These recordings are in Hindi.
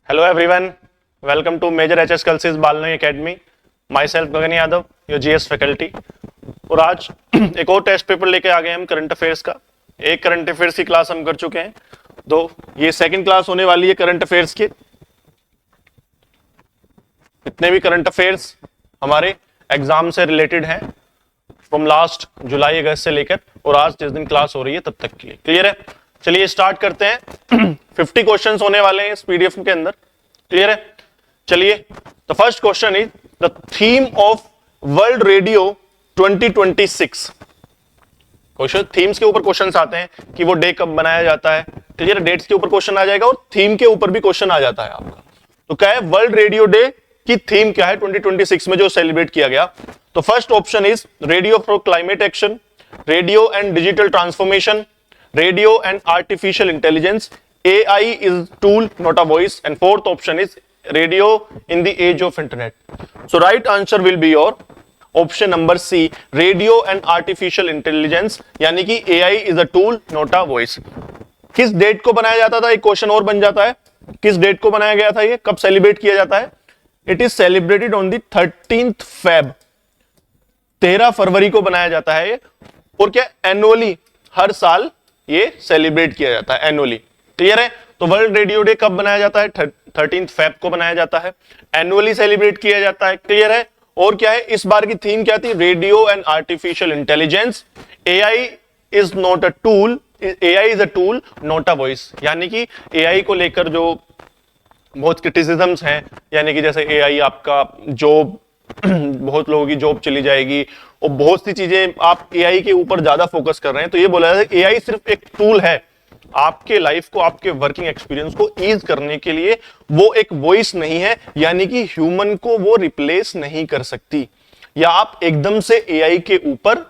Hello everyone, welcome to Major HS Kalsis बालनई Academy. Myself Gagan Yadav, your GS faculty. और आज एक और टेस्ट पेपर लेके आ गए हम करंट अफेयर्स का. एक करंट अफेयर्स की क्लास हम कर चुके हैं, तो ये सेकंड क्लास होने वाली है करंट अफेयर्स की. इतने भी करंट अफेयर्स हमारे एग्जाम से रिलेटेड हैं फ्रॉम लास्ट जुलाई अगस्त से लेकर और आज जिस दिन क्लास हो रही है तब तक के लिए. क्लियर है? चलिए स्टार्ट करते हैं. 50 क्वेश्चंस होने वाले हैं इस पीडीएफ के अंदर. क्लियर है? चलिए, the first question is the theme of world radio 2026. Question themes के ऊपर क्वेश्चंस आते हैं कि वो डे कब बनाया जाता है. क्लियर? डेट्स के ऊपर क्वेश्चन आ जाएगा और थीम के ऊपर भी क्वेश्चन आ जाता है आपका. तो क्या है वर्ल्ड रेडियो डे की थीम क्या है 2026 में जो सेलिब्रेट किया गया? तो first option is radio for climate action, radio and digital transformation, radio and artificial intelligence, AI is tool not a voice, and fourth option is radio in the age of internet. So right answer will be your option number C, radio and artificial intelligence, यानी कि AI is a tool not a voice. किस डेट को बनाया जाता था? एक क्वेश्चन और बन जाता है, किस डेट को बनाया गया था, ये कब सेलिब्रेट किया जाता है? It is celebrated on the 13th Feb, 13 फरवरी को बनाया जाता है ये. और क्या एनुअली हर साल ये सेलिब्रेट किया जाता है एनुअली. क्लियर है? तो वर्ल्ड रेडियो डे कब बनाया जाता है? 13th Feb को बनाया जाता है, एनुअली सेलिब्रेट किया जाता है. क्लियर है? और क्या है इस बार की थीम क्या थी? Radio and artificial intelligence, AI is not a tool, AI is a tool not a voice. यानी कि एआई को लेकर जो बहुत क्रिटिसिज्म्स हैं, यानी कि जैसे एआई आपका जॉब बहुत लोगों की जॉब चली जाएगी और बहुत सी चीजें आप एआई के ऊपर ज्यादा फोकस कर रहे हैं. तो ये बोला जाता है एआई सिर्फ एक टूल है आपके लाइफ को, आपके वर्किंग एक्सपीरियंस को ईज करने के लिए. वो एक वॉइस नहीं है, यानी कि ह्यूमन को वो रिप्लेस नहीं कर सकती, या आप एकदम से एआई के ऊपर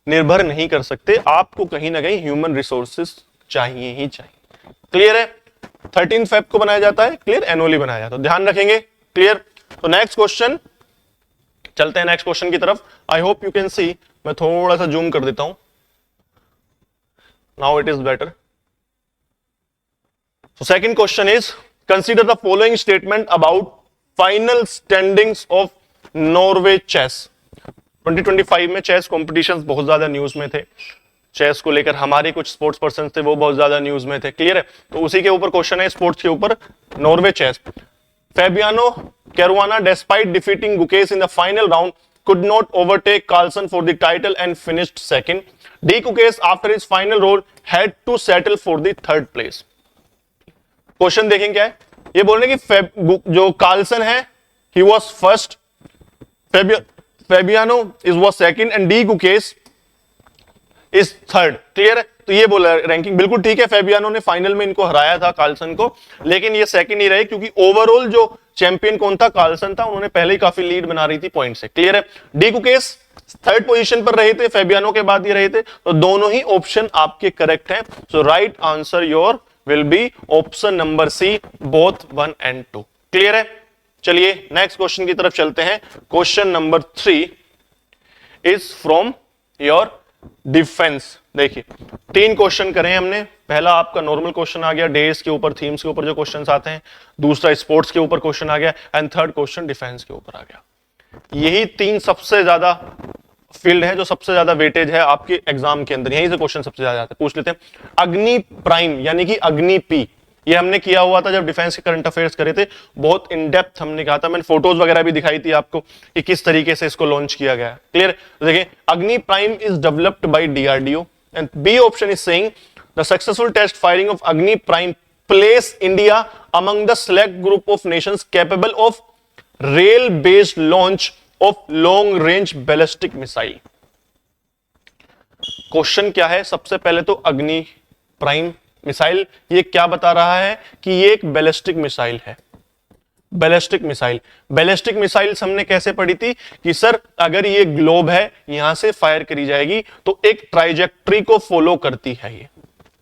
निर्भर नहीं कर सकते. आपको कहीं ना कहीं ह्यूमन रिसोर्सेस चाहिए ही चाहिए. क्लियर है? 13 Feb को बनाया जाता है. क्लियर? एनुअली बनाया जाता है, ध्यान रखेंगे. क्लियर? तो नेक्स्ट क्वेश्चन, चलते हैं नेक्स्ट क्वेश्चन की तरफ. I hope you can see. मैं थोड़ा सा जूम कर देता हूं. Now it is better. So second question is consider the following statement about final standings of Norway chess. 2025 में चेस कॉम्पिटिशंस बहुत ज्यादा न्यूज में थे. चेस को लेकर हमारे कुछ स्पोर्ट्स पर्सन थे, वो बहुत ज्यादा न्यूज में थे. क्लियर है? तो उसी के ऊपर क्वेश्चन है, स्पोर्ट्स के ऊपर. Norway chess, Fabiano Caruana, despite defeating Gukes in the final round, could not overtake Carlsen for the title and finished second. D. Gukes, after his final roll, had to settle for the third place. Question देखें क्या है. ये बोल रहे कि जो कार्लसन है he was first, Fabiano was second and D. Gukes is third. Clear है? तो ये बोला रैंकिंग बिल्कुल ठीक है. फेबियानो ने फाइनल में इनको हराया था कार्लसन को, लेकिन ये सेकंड ही रहे क्योंकि ओवरऑल जो चैंपियन कौन था? कार्लसन था. उन्होंने पहले ही काफी लीड बना रही थी पॉइंट से. क्लियर है? डी गुकेस थर्ड पोजीशन पर रहे थे, फेबियानो के बाद ये रहे थे. तो दोनों ही ऑप्शन आपके करेक्ट हैं. So right answer your will be option number C, both 1 and 2. Clear है? चलिए नेक्स्ट क्वेश्चन की तरफ चलते हैं. Question number 3 is from your defence. देखिए 3 क्वेश्चन करें हमने. पहला आपका नॉर्मल क्वेश्चन आ गया, डेज के ऊपर, थीम्स के ऊपर जो क्वेश्चंस आते हैं. दूसरा स्पोर्ट्स के ऊपर क्वेश्चन आ गया एंड थर्ड क्वेश्चन डिफेंस के ऊपर आ गया. यही 3 सबसे ज्यादा फील्ड है जो सबसे ज्यादा वेटेज है आपके एग्जाम के अंदर. यहीं से क्वेश्चन सबसे ज्यादा आते हैं. पूछ लेते हैं अग्नि प्राइम यानी कि अग्नि पी. ये हमने किया हुआ था जब डिफेंस के करंट अफेयर्स करे थे, बहुत इन डेप्थ हमने कहा था. मैंने फोटोज वगैरह भी दिखाई थी आपको कि किस तरीके से इसको लॉन्च किया गया. क्लियर? देखिए Agni prime is developed by DRDO and B option is saying the successful test firing of Agni prime place India among the select group of nations capable of rail based launch of long range ballistic missile. Question क्या है? सबसे पहले तो अग्नि प्राइम मिसाइल ये क्या बता रहा है कि ये एक बैलिस्टिक मिसाइल है. बैलिस्टिक मिसाइल, बैलिस्टिक मिसाइल्स हमने कैसे पढ़ी थी कि सर अगर ये ग्लोब है, यहां से फायर करी जाएगी तो एक ट्राइजेक्टरी को फॉलो करती है. ये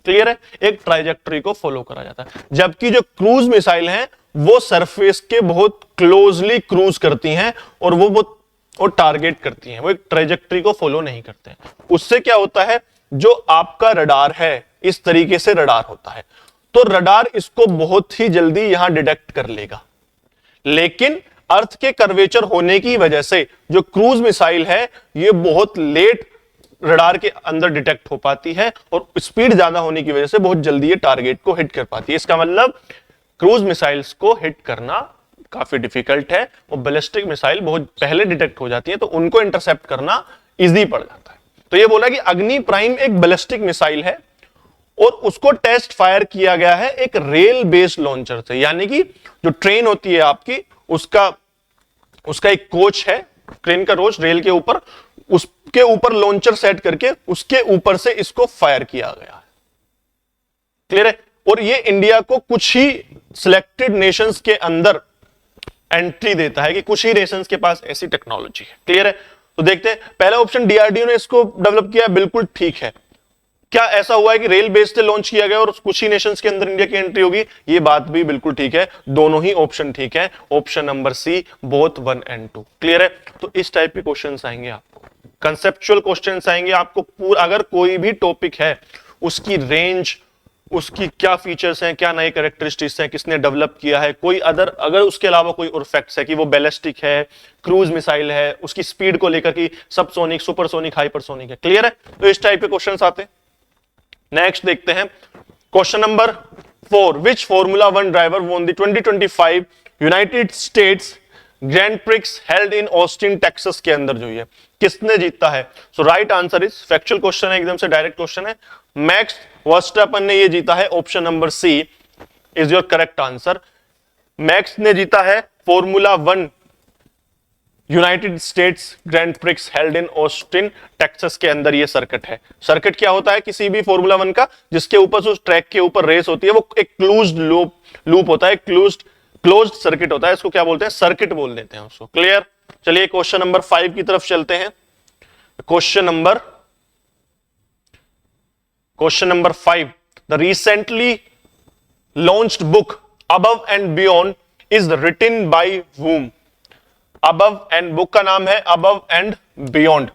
क्लियर है? एक ट्राइजेक्टरी को फॉलो करा जाता है. जबकि जो क्रूज मिसाइल हैं वो सरफेस के बहुत क्लोजली क्रूज करती हैं और वो बहुत और टारगेट करती हैं, वो एक ट्राइजेक्टरी को फॉलो नहीं करते हैं. उससे क्या होता है, जो आपका रडार है इस तरीके से रडार होता है, तो रडार इसको बहुत ही जल्दी यहां डिटेक्ट कर लेगा, लेकिन अर्थ के कर्वेचर होने की वजह से जो क्रूज मिसाइल है ये बहुत लेट रडार के अंदर डिटेक्ट हो पाती है और स्पीड ज्यादा होने की वजह से बहुत जल्दी ये टारगेट को हिट कर पाती है। इसका मतलब क्रूज मिसाइल्स को हिट करना काफी डिफिकल्ट है और बैलिस्टिक मिसाइल बहुत पहले डिटेक्ट हो जाती है, तो उनको इंटरसेप्ट करना इजी पड़ जाता है। तो ये बोला कि अग्नि प्राइम एक बैलिस्टिक मिसाइल है और उसको टेस्ट फायर किया गया है एक रेल बेस्ड लॉन्चर से, यानी कि जो ट्रेन होती है आपकी उसका एक कोच है, ट्रेन का कोच रेल के ऊपर, उसके ऊपर लॉन्चर सेट करके उसके ऊपर से इसको फायर किया गया है। क्लियर है? और ये इंडिया को कुछ ही सिलेक्टेड नेशंस के अंदर एंट्री देता है कि कुछ ही नेशंस के पास ऐसी टेक्नोलॉजी है। क्लियर है? तो देखते हैं, पहला ऑप्शन डीआरडीओ ने इसको डेवलप किया, बिल्कुल ठीक है। क्या ऐसा हुआ है कि रेल बेस से लॉन्च किया गया और कुछ ही नेशंस के अंदर इंडिया की एंट्री होगी? ये बात भी बिल्कुल ठीक है, दोनों ही ऑप्शन ठीक है। Option number C, both 1 and 2। Clear है? तो इस टाइप के क्वेश्चंस आएंगे आपको, कंसेप्चुअल क्वेश्चंस आएंगे आपको। पूरा अगर कोई भी टॉपिक है, उसकी रेंज, उसकी क्या फीचर्स हैं, क्या नए कैरेक्टरिस्टिक्स हैं, किसने डेवलप किया है, कोई अगर उसके अलावा कोई और फैक्ट्स है कि वो बैलिस्टिक है, क्रूज मिसाइल है, उसकी स्पीड को लेकर कि सबसोनिक, सुपरसोनिक, हाइपरसोनिक है। क्लियर है? तो इस टाइप के क्वेश्चंस आते हैं। नेक्स्ट देखते हैं question number 4। Which formula 1 driver won the 2025 United States grand prix held in Austin Texas के अंदर जो है किसने जीता है? सो right answer is, factual question है, एकदम से डायरेक्ट क्वेश्चन है, मैक्स वर्स्टैपन ने ये जीता है। Option number C is your correct answer. Max ने जीता है formula 1 United States grand prix held in Austin Texas के अंदर ये सर्किट है। सर्किट क्या होता है किसी भी फॉर्मूला 1 का? जिसके ऊपर उस ट्रैक के ऊपर रेस होती है, वो एक क्लोज्ड लूप होता है, क्लोज्ड सर्किट होता है, इसको क्या बोलते हैं? सर्किट बोल देते हैं उसको। क्लियर? चलिए क्वेश्चन नंबर 5 की तरफ चलते हैं। Question number 5, the recently launched book Above and Beyond is written by whom? Above and, book का नाम है अबव एंड बियॉन्ड।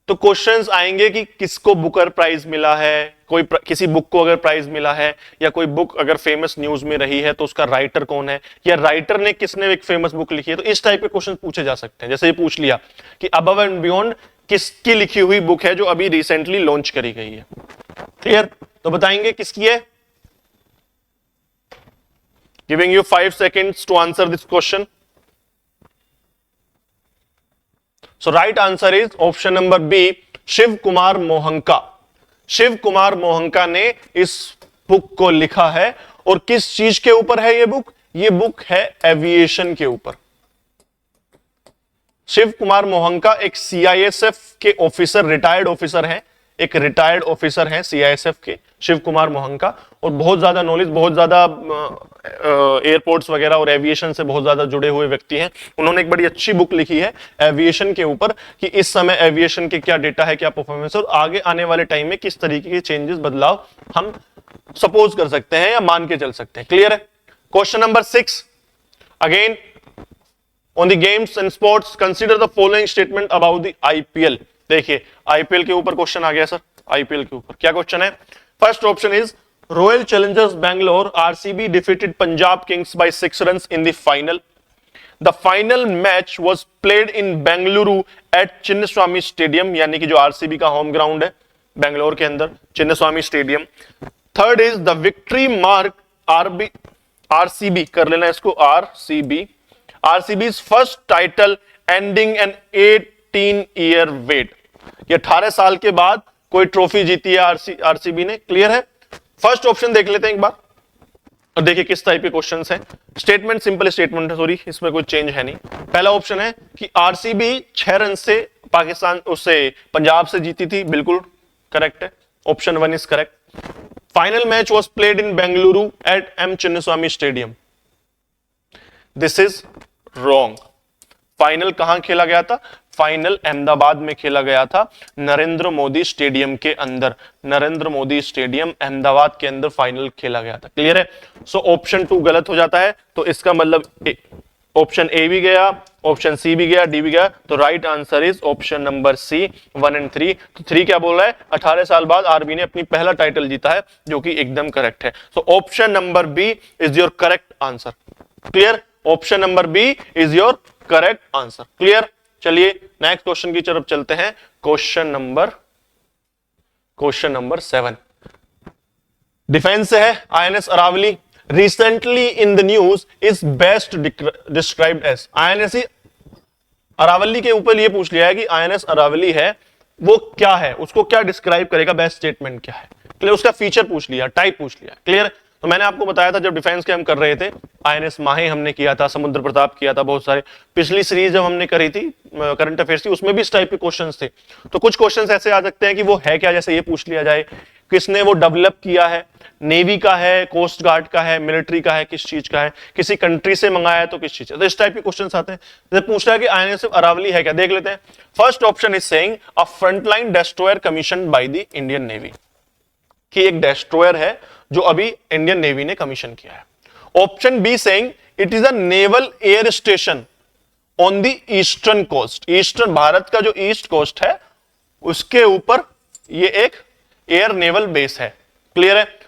तो क्वेश्चंस आएंगे कि किसको बुकर प्राइज मिला है, किसी बुक को अगर प्राइज मिला है, या कोई बुक अगर फेमस न्यूज में रही है तो उसका राइटर कौन है, या राइटर ने किसने एक फेमस बुक लिखी है। तो इस टाइप के क्वेश्चन पूछे जा सकते हैं। जैसे ये पूछ लिया कि अबव एंड बियॉन्ड किसकी लिखी हुई बुक है जो अभी रिसेंटली लॉन्च करी गई है। क्लियर? तो बताएंगे किसकी है। Giving you 5 seconds to answer this question. So right answer is option number B, Shiv Kumar Mohanka. Shiv Kumar Mohanka ने इस बुक को लिखा है। और किस चीज के ऊपर है ये बुक? ये बुक है एविएशन के ऊपर। शिव कुमार मोहंका एक सीआईएसएफ के ऑफिसर, रिटायर्ड ऑफिसर हैं, एक रिटायर्ड ऑफिसर हैं सीआईएसएफ के, शिव कुमार मोहंका। और बहुत ज्यादा नॉलेज, बहुत ज्यादा एयरपोर्ट्स वगैरह और एविएशन से बहुत ज्यादा जुड़े हुए व्यक्ति हैं। उन्होंने एक बड़ी अच्छी बुक लिखी है एविएशन के ऊपर कि इस समय एविएशन के क्या डेटा है, क्या परफॉर्मेंस है, और आगे आने वाले टाइम में किस तरीके के चेंजेस, बदलाव हम सपोज कर सकते हैं या मान के चल सकते हैं। क्लियर है? Question number 6 again on the games and sports, consider the following statement about the IPL. देखिए आईपीएल के ऊपर क्वेश्चन आ गया सर। आईपीएल के ऊपर क्या क्वेश्चन है? First option is Royal Challengers Bangalore RCB defeated Punjab Kings by 6 runs in the final. The final match was played in Bengaluru at Chinnaswamy stadium, यानी कि जो आरसीबी का होम ग्राउंड है बेंगलोर के अंदर, Chinnaswamy stadium. Third is the victory mark RCB, कर लेना इसको, RCB's first title ending an 18-year wait. ये 18 साल के बाद कोई ट्रॉफी जीती है आरसीबी ने। क्लियर है? फर्स्ट ऑप्शन देख लेते हैं एक बार और देखिए किस टाइप के क्वेश्चंस हैं। स्टेटमेंट सिंपल स्टेटमेंट है, सॉरी इसमें कोई चेंज है नहीं। पहला ऑप्शन है कि आरसीबी 6 रन से पाकिस्तान उससे पंजाब से जीती थी, बिल्कुल करेक्ट है, option 1 is correct. Final match was played in Bengaluru at M Chinnaswamy stadium, this is wrong. Final कहां खेला गया था? फाइनल अहमदाबाद में खेला गया था, नरेंद्र मोदी स्टेडियम के अंदर। नरेंद्र मोदी स्टेडियम अहमदाबाद के अंदर फाइनल खेला गया था। क्लियर है? सो ऑप्शन 2 गलत हो जाता है, तो इसका मतलब ऑप्शन ए भी गया, ऑप्शन सी भी गया, डी भी गया, तो right answer is option number C 1 and 3। तो 3 क्या बोल रहा है, 18 साल बाद आरबी ने अपनी पहला टाइटल जीता है, जो कि एकदम करेक्ट है। So option number B is your correct answer. Clear, option number B is your correct answer. Clear, चलिए नेक्स्ट क्वेश्चन की तरफ चलते हैं। क्वेश्चन नंबर 7 डिफेंस से है। INS Aravali recently in the news is best described as. INS Aravali के ऊपर ये पूछ लिया है कि आईएनएस अरावली है वो क्या है, उसको क्या डिस्क्राइब करेगा, बेस्ट स्टेटमेंट क्या है। क्लियर, उसका फीचर पूछ लिया, टाइप पूछ लिया। क्लियर, तो मैंने आपको बताया था जब डिफेंस के हम कर रहे थे, आईएनएस माहे हमने किया था, समुद्र प्रताप किया था, बहुत सारे पिछली सीरीज जब हमने करी थी करंट अफेयर्स की, उसमें भी इस टाइप के क्वेश्चंस थे। तो कुछ क्वेश्चंस ऐसे आ सकते हैं कि वो है क्या, जैसे ये पूछ लिया जाए किसने वो डेवलप किया है, नेवी का है, कोस्ट गार्ड का है, मिलिट्री का है, किस चीज का है, किसी कंट्री से मंगाया है तो किस चीज का। तो इस टाइप के क्वेश्चंस आते हैं। जैसे पूछ रहा है कि आईएनएस अरावली है क्या, देख लेते हैं। First option is saying a frontline destroyer commission by the Indian navy, कि एक डेस्ट्रॉयर है जो अभी इंडियन नेवी ने कमीशन किया है। Option B saying it is a naval air station on the eastern coast. Eastern, भारत का जो ईस्ट कोस्ट है उसके ऊपर ये एक एयर नेवल बेस है। क्लियर है।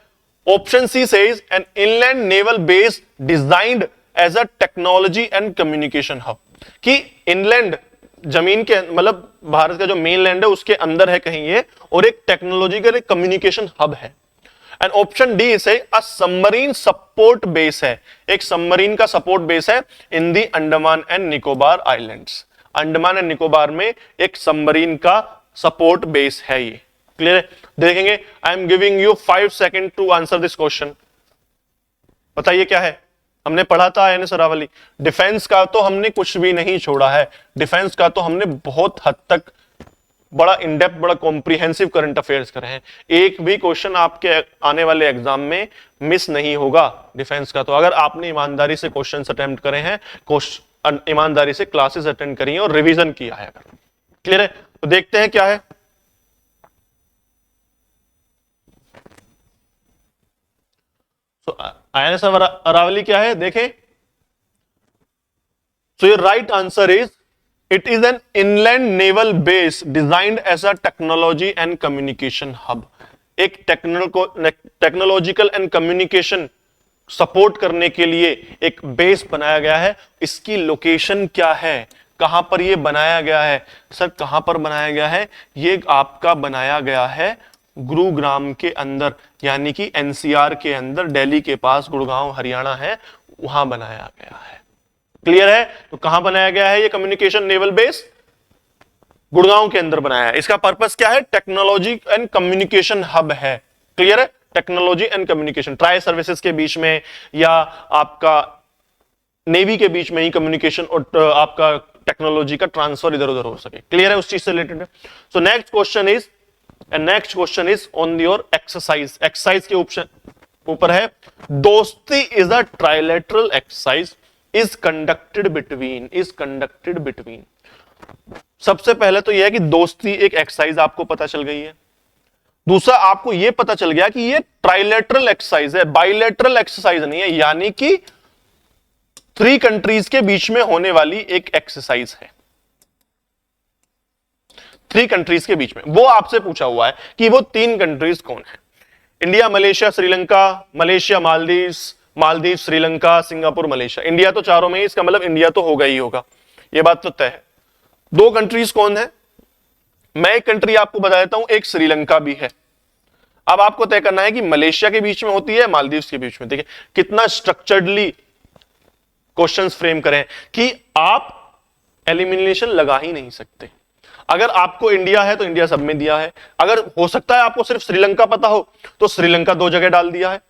Option C says an inland naval base designed as a technology and communication hub, कि इनलैंड जमीन के मतलब भारत का जो मेन लैंड है उसके अंदर है कहीं ये, और एक टेक्नोलॉजिकल एक कम्युनिकेशन हब है। एंड ऑप्शन डी से अ सबमरीन सपोर्ट बेस है, एक सबमरीन का सपोर्ट बेस है in the Andaman and Nicobar islands. Andaman and Nicobar में एक सबमरीन का सपोर्ट बेस है ये। क्लियर है। देखेंगे, I am giving you 5 second to answer this question. बताइए क्या है। हमने पढ़ा था आईएनएस अरावली। डिफेंस का तो हमने कुछ भी नहीं छोड़ा है, डिफेंस का तो हमने बहुत हद तक बड़ा इनडेप्थ, बड़ा कॉम्प्रिहेंसिव करंट अफेयर्स करे हैं। एक भी क्वेश्चन आपके आने वाले एग्जाम में मिस नहीं होगा डिफेंस का। तो अगर आपने ईमानदारी से क्वेश्चन अटेम्प्ट करे हैं, ईमानदारी से क्लासेस अटेंड करी हैं और रिवीजन किया है। क्लियर है। तो देखते हैं क्या है। आईएनएस अरावली क्या है देखें। So your right answer is it is an inland naval base designed as a technology and communication hub. एक टेक्नोलॉजिकल एंड कम्युनिकेशन सपोर्ट करने के लिए एक बेस बनाया गया है। इसकी लोकेशन क्या है, कहां पर यह बनाया गया है। सर कहां पर बनाया गया है, ये आपका बनाया गया है गुरुग्राम के अंदर, यानी कि एनसीआर के अंदर, दिल्ली के पास गुड़गांव हरियाणा है, वहां बनाया गया है। क्लियर है। तो कहां बनाया गया है ये कम्युनिकेशन नेवल बेस, गुड़गांव के अंदर बनाया है। इसका पर्पस क्या है, टेक्नोलॉजी एंड कम्युनिकेशन हब है। क्लियर है। Technology and communication, tri services के बीच में या आपका नेवी के बीच में ही कम्युनिकेशन और आपका टेक्नोलॉजी का ट्रांसफर इधर उधर हो सके। क्लियर है, उस चीज से रिलेटेड है। So next question is on your exercise. Exercise के ऊपर है, दोस्ती is a trilateral exercise is conducted between. सबसे पहले तो यह है कि दोस्ती एक एक्सरसाइज आपको पता चल गई है। दूसरा आपको यह पता चल गया कि यह ट्राइलेटरल एक्सरसाइज है, बाइलेटरल एक्सरसाइज नहीं है, यानी कि 3 कंट्रीज के बीच में होने वाली एक एक्सरसाइज है। 3 कंट्रीज के बीच में, वो आपसे पूछा हुआ है कि वो 3 कंट्रीज कौन है। India, Malaysia, Sri Lanka, Malaysia, Maldives, Sri Lanka, Singapore, Malaysia. India तो चारों में ही, इसका मतलब इंडिया तो होगा ही होगा, ये बात तो तय है। 2 कंट्रीज कौन है, मैं एक कंट्री आपको बता देता हूं, एक श्रीलंका भी है। अब आपको तय करना है कि मलेशिया के बीच में होती है, मालदीव के बीच में। देखिए कितना स्ट्रक्चर्डली क्वेश्चंस फ्रेम करें कि आप एलिमिनेशन लगा ही नहीं सकते। अगर आपको इंडिया है तो इंडिया सब में दिया है, अगर हो सकता है आपको सिर्फ श्रीलंका पता हो तो श्रीलंका 2 जगह डाल दिया है,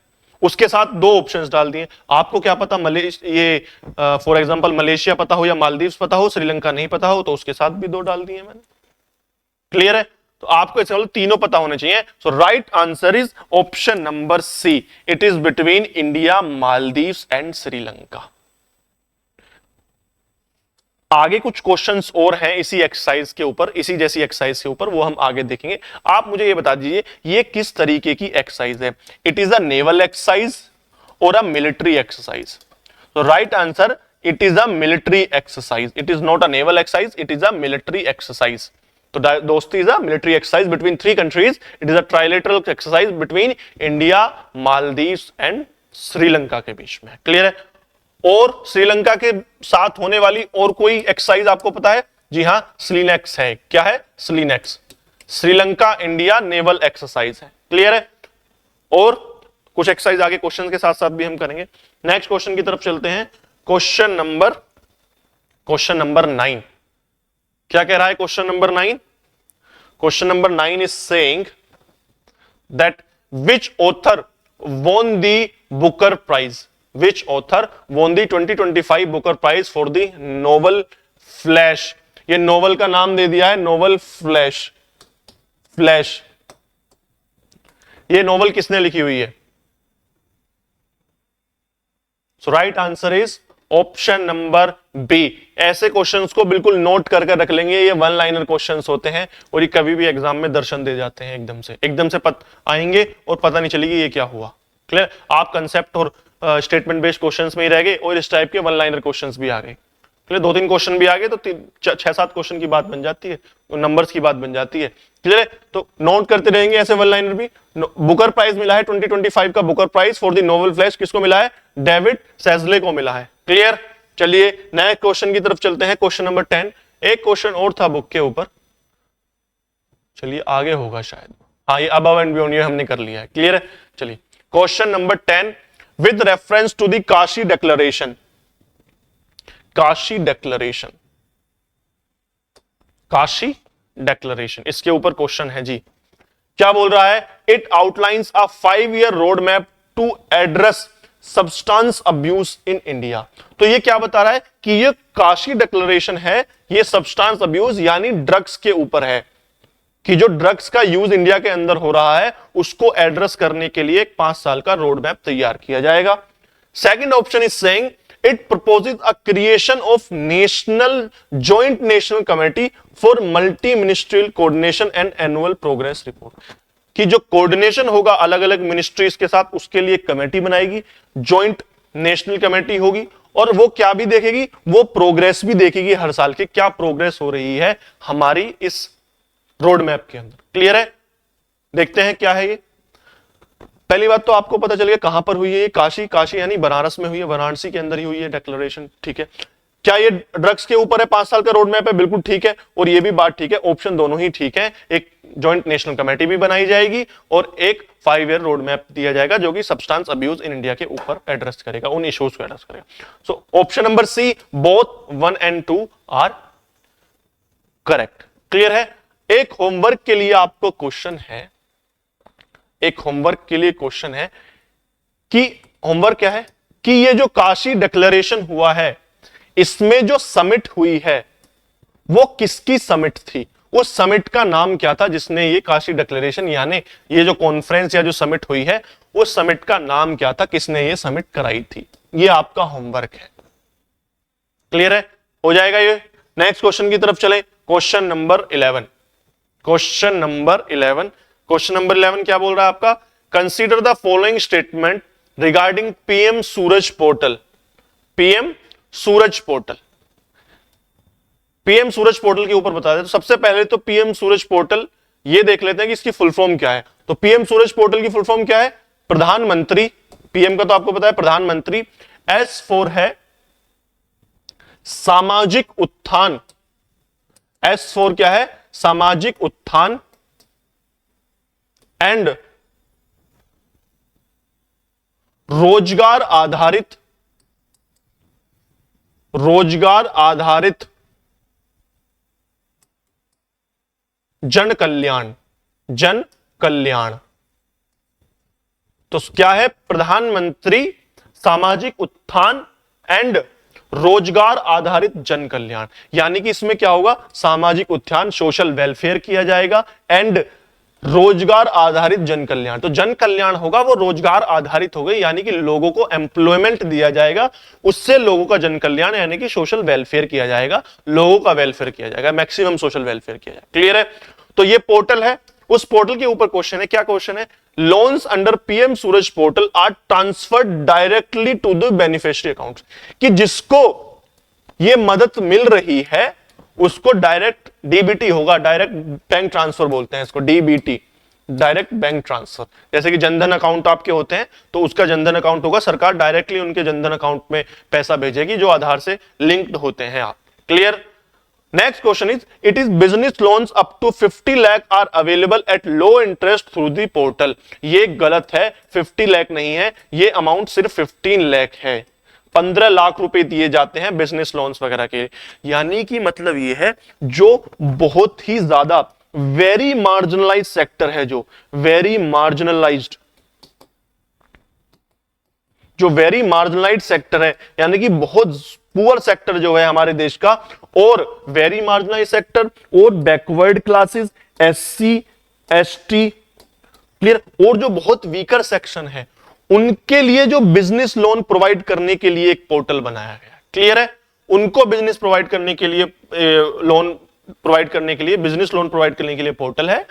उसके साथ 2 ऑप्शंस डाल दिए। आपको क्या पता, फॉर एग्जांपल मलेशिया पता हो या मालदीव्स पता हो, श्रीलंका नहीं पता हो, तो उसके साथ भी 2 डाल दिए मैंने। क्लियर है। तो आपको इसका मतलब तीनों पता होने चाहिए। So right answer is option number C, it is between India, Maldives and Sri Lanka. आगे कुछ क्वेश्चंस और हैं इसी एक्सरसाइज के ऊपर, इसी जैसी एक्सरसाइज के ऊपर, वो हम आगे देखेंगे। आप मुझे ये बता दीजिए ये किस तरीके की एक्सरसाइज है। It is a naval exercise और अ मिलिट्री एक्सरसाइज। तो right answer it is a military exercise, it is not a naval exercise, it is a military exercise. तो दोस्ती is a military exercise between 3 countries, it is a trilateral exercise between India, Maldives and Sri Lanka के बीच में। क्लियर है? और श्रीलंका के साथ होने वाली और कोई एक्सरसाइज आपको पता है? जी हां, स्लीनेक्स है। क्या है? स्लीनेक्स, श्रीलंका इंडिया नेवल एक्सरसाइज है। क्लियर है? और कुछ एक्सरसाइज आगे क्वेश्चन के साथ साथ भी हम करेंगे। नेक्स्ट क्वेश्चन की तरफ चलते हैं। क्वेश्चन नंबर 9 क्या कह रहा है? Question number 9, question number 9 is saying that which author won the Booker Prize, which author won the 2025 Booker Prize for the novel Flash। ये नोवेल का नाम दे दिया है, नोवेल फ्लैश। ये नोवेल किसने लिखी हुई है? सो right answer is option number B. ऐसे क्वेश्चंस को बिल्कुल नोट करके रख लेंगे, ये 1 लाइनर क्वेश्चंस होते हैं और ये कभी भी एग्जाम में दर्शन दे जाते हैं एकदम से आएंगे और पता नहीं चलेगी ये क्या हुआ। क्लियर? आप कंसेप्ट और स्टेटमेंट बेस्ड क्वेश्चंस में ही रह गए और इस टाइप के 1 लाइनर क्वेश्चंस भी आ गए। क्लियर? 2-3 क्वेश्चन भी आ गए तो 6-7 क्वेश्चन की बात बन जाती है, नंबर्स की बात बन जाती है। क्लियर है? तो नोट करते रहेंगे ऐसे 1 लाइनर भी। बुकर प्राइज मिला है 2025 का Booker prize for the novel Flesh, किसको मिला है? डेविड सेजले को मिला है। क्लियर? चलिए नए क्वेश्चन की तरफ चलते हैं। क्वेश्चन नंबर 10, एक क्वेश्चन और था बुक के ऊपर, चलिए आगे होगा शायद। हाँ, ये अबव एंड बियॉन्ड ये हमने कर लिया है। क्लियर है? चलिए question number 10, with reference to the Kashi declaration, Kashi declaration, Kashi declaration, इसके ऊपर क्वेश्चन है जी। क्या बोल रहा है? It outlines a 5-year road map to address substance abuse in India. तो ये क्या बता रहा है कि ये काशी डिक्लेरेशन है, ये सब्सटेंस अब्यूज यानी ड्रग्स के ऊपर है, कि जो ड्रग्स का यूज इंडिया के अंदर हो रहा है उसको एड्रेस करने के लिए एक 5 साल का रोड मैप तैयार किया जाएगा। Second option is saying it proposes a creation of joint national committee for multi ministerial coordination and annual progress report, कि जो कोऑर्डिनेशन होगा अलग अलग मिनिस्ट्रीज के साथ उसके लिए एक कमेटी बनाएगी, जॉइंट नेशनल कमेटी होगी, और वो क्या भी देखेगी? वो प्रोग्रेस भी देखेगी हर साल की, क्या प्रोग्रेस हो रही है हमारी इस रोड मैप के अंदर। क्लियर है? देखते हैं क्या है ये। पहली बात तो आपको पता चल गया कहां पर हुई है ये, काशी, काशी यानी बनारस में हुई है, वाराणसी के अंदर ही हुई है डिक्लेरेशन। ठीक है? क्या ये ड्रग्स के ऊपर है? 5 साल का रोड मैप है, बिल्कुल ठीक है, और ये भी बात ठीक है, ऑप्शन दोनों ही ठीक है। एक जॉइंट नेशनल कमेटी भी बनाई जाएगी और एक 5-year रोड मैप दिया जाएगा जो कि सब्सटेंस अब्यूज इन इंडिया के ऊपर एड्रेस करेगा, उन इश्यूज को एड्रेस करेगा। So option number C, both 1 and 2 are correct. Clear है? एक होमवर्क के लिए आपको क्वेश्चन है, एक होमवर्क के लिए क्वेश्चन है कि होमवर्क क्या है कि ये जो काशी डिक्लेरेशन हुआ है इसमें जो समिट हुई है वो किसकी समिट थी? उस समिट का नाम क्या था जिसने ये काशी डिक्लेरेशन यानी ये जो कॉन्फ्रेंस या जो समिट हुई है उस समिट का नाम क्या था, किसने ये समिट कराई थी? ये आपका होमवर्क है। क्लियर है? हो जाएगा ये। नेक्स्ट क्वेश्चन की तरफ चले। Question number 11, question number 11, question number 11 क्या बोल रहा है आपका? Consider the following statement regarding PM Suraj portal. PM Suraj portal, PM Suraj portal के ऊपर बता दें। तो सबसे पहले तो पीएम सूरज पोर्टल ये देख लेते हैं कि इसकी फुल फॉर्म क्या है। तो पीएम सूरज पोर्टल की फुल फॉर्म क्या है? प्रधानमंत्री, पीएम का तो आपको पता है प्रधानमंत्री, S4 है सामाजिक उत्थान, S4 क्या है? सामाजिक उत्थान एंड रोजगार आधारित, रोजगार आधारित जन कल्याण, जन कल्याण। तो क्या है? प्रधानमंत्री सामाजिक उत्थान एंड रोजगार आधारित जन कल्याण, यानी कि इसमें क्या होगा? सामाजिक उत्थान, सोशल वेलफेयर किया जाएगा एंड रोजगार आधारित जन कल्याण। तो जन कल्याण होगा वो रोजगार आधारित हो गई, यानी कि लोगों को एम्प्लॉयमेंट दिया जाएगा, उससे लोगों का जन कल्याण यानी कि सोशल वेलफेयर किया जाएगा, लोगों का वेलफेयर किया जाएगा, मैक्सिमम सोशल वेलफेयर किया जाएगा। क्लियर है? तो ये पोर्टल है, उस पोर्टल के ऊपर क्वेश्चन है। क्या क्वेश्चन है? Loans under PM Suraj portal are transferred directly to the beneficiary accounts, कि जिसको ये मदद मिल रही है उसको डायरेक्ट डीबीटी होगा, डायरेक्ट बैंक ट्रांसफर बोलते हैं इसको, डीबीटी, डायरेक्ट बैंक ट्रांसफर। जैसे कि जनधन अकाउंट आपके होते हैं तो उसका जनधन अकाउंट होगा, सरकार डायरेक्टली उनके जनधन अकाउंट में पैसा भेजेगी जो आधार से लिंक्ड होते हैं। आप clear? Next question is, it is business loans up to 50 lakh are available at low interest through the portal. ये गलत है, 50 लाख नहीं है, ये अमाउंट सिर्फ 15 लाख है। 15 लाख रुपए दिए जाते हैं बिजनेस लोन्स वगैरह के, यानी कि मतलब ये है जो बहुत ही ज्यादा वेरी मार्जिनलाइज्ड सेक्टर है, जो वेरी मार्जिनलाइज्ड, जो वेरी मार्जिनलाइज्ड सेक्टर है, यानी कि बहुत पुअर सेक्टर जो है हमारे देश का, और वेरी मार्जिनलाइज्ड सेक्टर और backward classes, SC ST, clear, और जो बहुत वीकर सेक्शन है उनके लिए जो बिजनेस लोन प्रोवाइड करने के लिए एक पोर्टल बनाया गया। क्लियर है? उनको बिजनेस प्रोवाइड करने के लिए लोन प्रोवाइड करने के लिए, बिजनेस लोन प्रोवाइड करने के लिए पोर्टल है।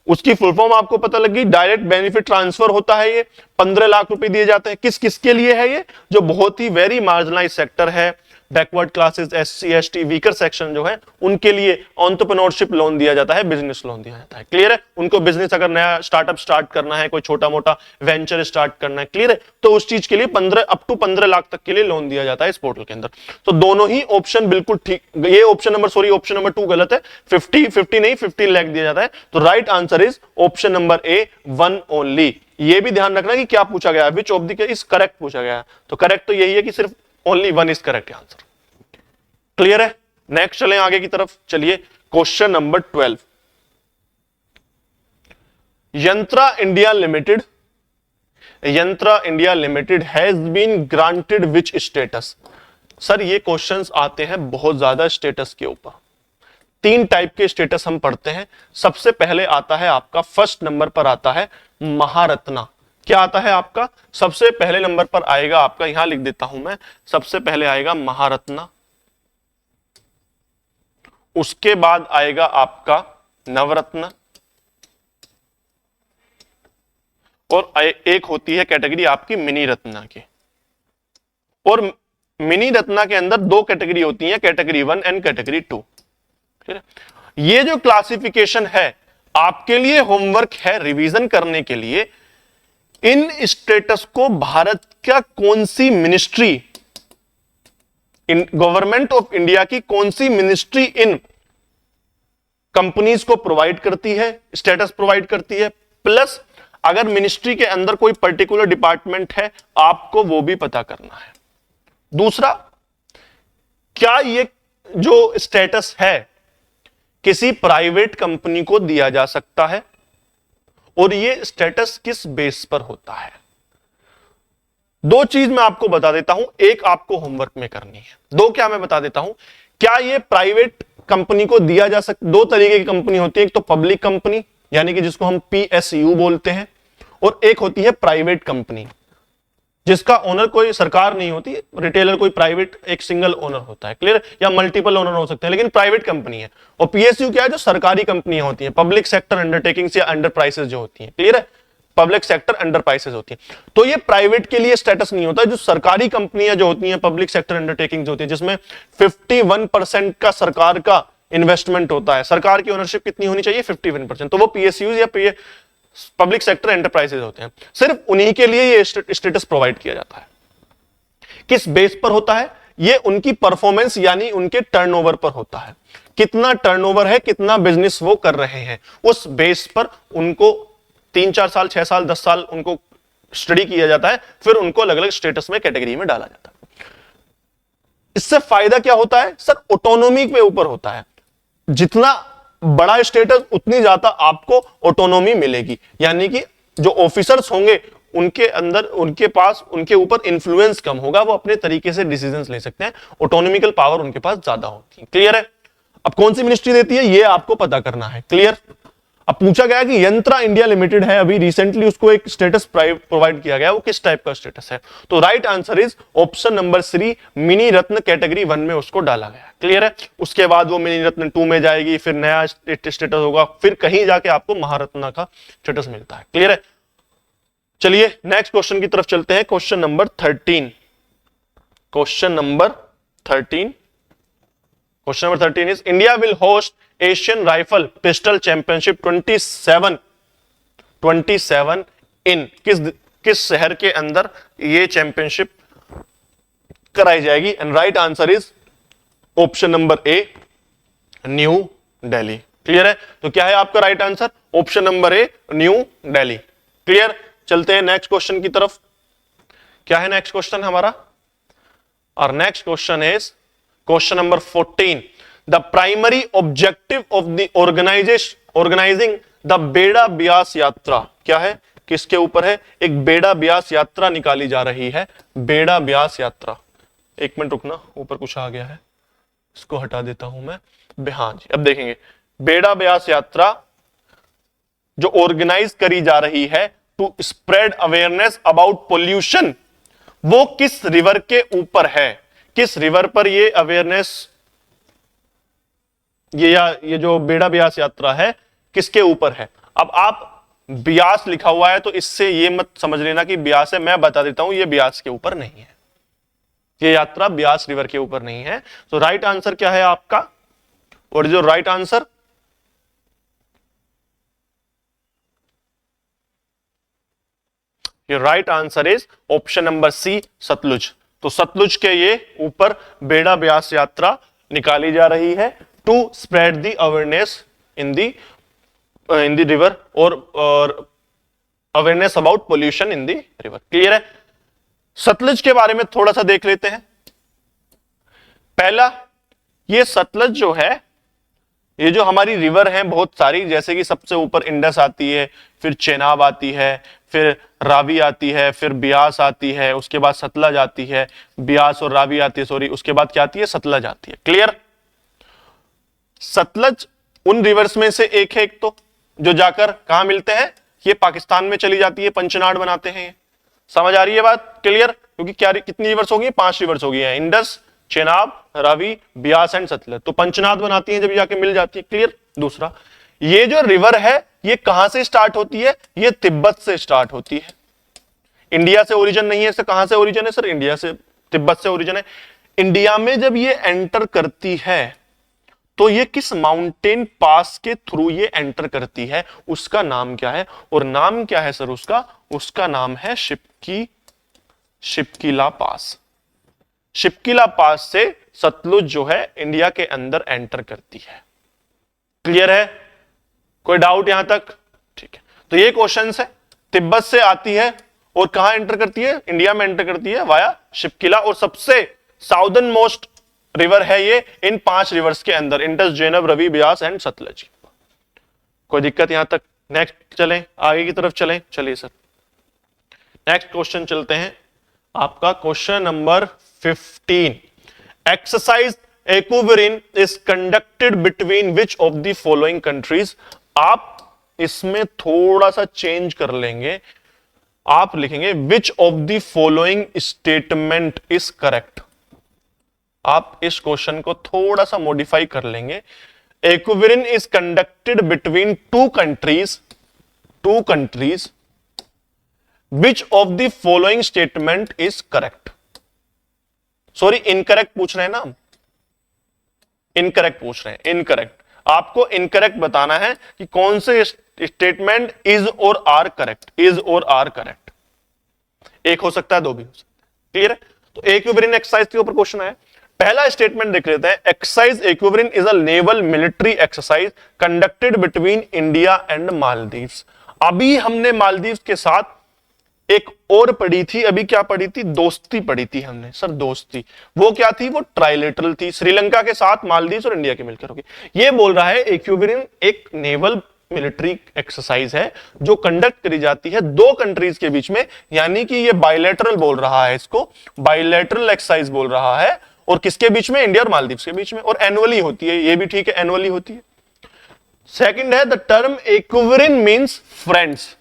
उसकी फुल फॉर्म आपको पता लगी, डायरेक्ट बेनिफिट ट्रांसफर होता है। ये 15 लाख रुपए दिए जाते हैं। किस किसके लिए है ये? जो बहुत ही वेरी मार्जिनलाइज सेक्टर है, backward classes, SC ST, weaker section जो है, उनके लिए एंटरप्रेन्योरशिप लोन दिया जाता है, बिजनेस लोन दिया जाता है। क्लियर है? उनको बिजनेस अगर नया स्टार्टअप स्टार्ट करना है, कोई छोटा मोटा वेंचर स्टार्ट करना है, क्लियर है, तो उस चीज के लिए 15 अप टू 15 लाख तक के लिए लोन दिया जाता है इस पोर्टल के अंदर। तो दोनों ही ऑप्शन बिल्कुल ठीक, ये ऑप्शन नंबर 2 गलत है, 50 नहीं 15 लाख दिया जाता है। तो right answer is option number A, 1 only. ये भी ध्यान रखना कि क्या पूछा गया, which of the is correct पूछा गया। तो करेक्ट तो यही है कि सिर्फ only 1 is correct answer. Clear है? नेक्स्ट चलें आगे की तरफ। चलिए question number 12, Yantra India Limited, Yantra India Limited has been granted which status. Sir ये क्वेश्चंस आते हैं बहुत ज्यादा स्टेटस के ऊपर। 3 टाइप के स्टेटस हम पढ़ते हैं। सबसे पहले आता है आपका, फर्स्ट नंबर पर आता है महारत्ना। क्या आता है आपका? सबसे पहले नंबर पर आएगा आपका, यहां लिख देता हूं मैं, सबसे पहले आएगा महारत्ना, उसके बाद आएगा आपका नवरत्न, और एक होती है कैटेगरी आपकी मिनी रत्ना की। और मिनी रत्ना के अंदर 2 कैटेगरी होती है, कैटेगरी 1 एंड कैटेगरी 2। ठीक है? ये जो क्लासिफिकेशन है आपके लिए होमवर्क है रिवीजन करने के लिए। इन स्टेटस को भारत का कौन सी ministry, in government of India की कौन सी मिनिस्ट्री इन कंपनीज को प्रोवाइड करती है, स्टेटस प्रोवाइड करती है, प्लस अगर मिनिस्ट्री के अंदर कोई पर्टिकुलर डिपार्टमेंट है आपको वो भी पता करना है। दूसरा, क्या ये जो स्टेटस है किसी प्राइवेट कंपनी को दिया जा सकता है, और ये स्टेटस किस बेस पर होता है। 2 चीज मैं आपको बता देता हूं, एक आपको होमवर्क में करनी है। 2 क्या मैं बता देता हूं, क्या ये प्राइवेट कंपनी को दिया जा सकता। 2 तरीके की कंपनी होती है, एक तो पब्लिक कंपनी यानी कि जिसको हम पीएसयू बोलते हैं, और एक होती है प्राइवेट कंपनी जिसका ओनर कोई सरकार नहीं होती, रिटेलर कोई प्राइवेट एक सिंगल ओनर होता है। क्लियर? या मल्टीपल ओनर हो सकते हैं, लेकिन प्राइवेट कंपनी है। और पीएसयू क्या है? जो सरकारी कंपनियां होती हैं, पब्लिक सेक्टर अंडरटेकिंग्स या अंडरप्राइजेस जो होती हैं। क्लियर है? पब्लिक सेक्टर अंडरप्राइजेस होती है। तो ये प्राइवेट के लिए स्टेटस नहीं होता। जो सरकारी कंपनियां जो होती हैं, पब्लिक सेक्टर अंडरटेकिंग्स होती है, जिसमें 51% का सरकार का इन्वेस्टमेंट होता है। सरकार की ओनरशिप कितनी होनी चाहिए? 51%। तो वो पीएसयू या पब्लिक सेक्टर एंटरप्राइजेस होते हैं। सिर्फ उन्हीं के लिए ये स्टेटस प्रोवाइड किया जाता है। किस बेस पर होता है? ये उनकी परफॉर्मेंस यानी उनके टर्नओवर पर होता है। कितना टर्नओवर है, कितना बिजनेस वो कर रहे हैं, उस बेस पर उनको 3-4 साल, 6 साल, 10 साल उनको स्टडी किया जाता है, फिर उनको अलग अलग स्टेटस में, कैटेगरी में डाला जाता है। इससे फायदा क्या होता है सर? ऑटोनॉमी के ऊपर होता है। जितना बड़ा स्टेटस उतनी ज्यादा आपको ऑटोनॉमी मिलेगी, यानी कि जो ऑफिसर्स होंगे उनके अंदर, उनके पास, उनके ऊपर इन्फ्लुएंस कम होगा, वो अपने तरीके से डिसीजंस ले सकते हैं, ऑटोनॉमिकल पावर उनके पास ज्यादा होती है। क्लियर है? अब कौन सी मिनिस्ट्री देती है ये आपको पता करना है। क्लियर? अब पूछा गया कि यंत्रा इंडिया लिमिटेड है, अभी रिसेंटली उसको एक स्टेटस प्रोवाइड किया गया, वो किस टाइप का स्टेटस है? तो right answer is option number 3, mini Ratna category 1 में उसको डाला गया। क्लियर है? उसके बाद वो मिनी रत्न 2 में जाएगी, फिर नया स्टेटस होगा, फिर कहीं जाके आपको महारत्ना का स्टेटस मिलता है। क्लियर है? चलिए नेक्स्ट क्वेश्चन की तरफ चलते हैं। Question number 13, question number 13, question number 13 is India will host Asian rifle pistol championship 27 इन किस शहर के अंदर ये चैंपियनशिप कराई जाएगी? And right answer is option number A, new Delhi. Clear है? तो क्या है आपका राइट आंसर? ऑप्शन नंबर ए, न्यू दिल्ली। क्लियर? चलते हैं नेक्स्ट क्वेश्चन की तरफ। क्या है नेक्स्ट क्वेश्चन हमारा? और next question is question number 14। The primary objective of the organising the Bera Beas यात्रा। क्या है? किसके ऊपर है? एक बेड़ा ब्यास यात्रा निकाली जा रही है। बेड़ा ब्यास यात्रा, एक मिनट रुकना, ऊपर कुछ आ गया है, इसको हटा देता हूं मैं। हाँ जी, अब देखेंगे बेड़ा ब्यास यात्रा जो ऑर्गेनाइज करी जा रही है to spread awareness about pollution, वो किस रिवर के ऊपर है? किस रिवर पर ये अवेयरनेस, ये जो बेड़ा ब्यास यात्रा है किसके ऊपर है? अब आप ब्यास लिखा हुआ है तो इससे ये मत समझ लेना कि ब्यास है, मैं बता देता हूं ये ब्यास के ऊपर नहीं है, ये यात्रा ब्यास रिवर के ऊपर नहीं है। तो राइट आंसर क्या है आपका? और जो राइट आंसर, ये right answer is option number C, Sutlej. तो सतलुज के ये ऊपर बेड़ा ब्यास यात्रा निकाली जा रही है to spread the awareness in the river और awareness about pollution in the river. Clear है? सतलुज के बारे में थोड़ा सा देख लेते हैं। पहला, ये सतलुज जो है, ये जो हमारी रिवर है बहुत सारी, जैसे कि सबसे ऊपर इंडस आती है, फिर चेनाब आती है, फिर रावी आती है, फिर ब्यास आती है, उसके बाद सतलज आती है, ब्यास और रावी आती है, सॉरी, उसके बाद क्या आती है? सतलज आती है। क्लियर? सतलज उन रिवर्स में से एक है, एक तो जो जाकर कहां मिलते हैं? ये पाकिस्तान में चली जाती है, पंचनाड बनाते हैं। समझ आ रही है बात? क्लियर? क्योंकि क्या कितनी रिवर्स होगी? 5 रिवर्स होगी हैं, इंडस, चेनाब, रावी, ब्यास एंड सतलज। तो पंचनाद बनाती हैं जब जाके मिल जाती है। क्लियर? दूसरा, ये जो रिवर है ये कहां से स्टार्ट होती है? ये तिब्बत से स्टार्ट होती है। इंडिया से ओरिजिन नहीं है, इससे कहां से ओरिजिन है सर? इंडिया से, तिब्बत से ओरिजिन है। इंडिया में जब ये एंटर करती है तो ये किस माउंटेन पास के थ्रू ये एंटर करती है? उसका नाम क्या है? और नाम क्या है सर उसका? उसका नाम है शिपकीला पास। शिपकीला पास से सतलुज जो है इंडिया के अंदर एंटर करती है। क्लियर है? कोई डाउट यहां तक? ठीक है, तो ये क्वेश्चन है, तिब्बत से आती है और कहां एंटर करती है? इंडिया में एंटर करती है वाया शिपकीला, और सबसे साउदर्न मोस्ट रिवर है ये इन 5 रिवर्स के अंदर, इंडस, जेनब, रवि, ब्यास एंड सतलज। कोई दिक्कत यहां तक? नेक्स्ट चलें, आगे की तरफ चलें। चलिए सर नेक्स्ट क्वेश्चन चलते हैं, आपका question number 15। Exercise Ekuverin is conducted between which of the following countries. आप इसमें थोड़ा सा चेंज कर लेंगे, आप लिखेंगे which of the following statement is correct. आप इस क्वेश्चन को थोड़ा सा मॉडिफाई कर लेंगे। Ekuverin is conducted between two countries which of the following statement is correct. Sorry, incorrect पूछ रहे हैं ना, इनकरेक्ट पूछ रहे हैं, इनकरेक्ट। आपको इनकरेक्ट बताना है कि कौन से स्टेटमेंट इज और आर करेक्ट, इज और आर करेक्ट। एक हो सकता है, दो भी हो सकता है। क्लियर है? तो एक्विरिन एक्सरसाइज के ऊपर क्वेश्चन है। पहला स्टेटमेंट देख लेते हैं। Exercise Ekuverin is a naval military exercise conducted between India and Maldives. अभी हमने मालदीव्स के साथ एक और पढ़ी थी, अभी क्या पढ़ी थी? दोस्ती पढ़ी थी हमने सर, दोस्ती। वो क्या थी? वो ट्राइलेटरल थी, श्रीलंका के साथ मालदीव्स और इंडिया के मिलकर होगी। ये बोल रहा है एक्विरिन एक नेवल मिलिट्री एक्सरसाइज है जो कंडक्ट करी जाती है 2 कंट्रीज के बीच में, यानी कि ये बायलैटरल बोल रहा है, इसको बायलैटरल एक्सरसाइज बोल रहा है। और किसके बीच में? इंडिया और मालदीव्स के बीच में। और एनुअली होती है, ये भी ठीक है, एनुअली होती है। सेकंड है, the term Ekuverin means friends.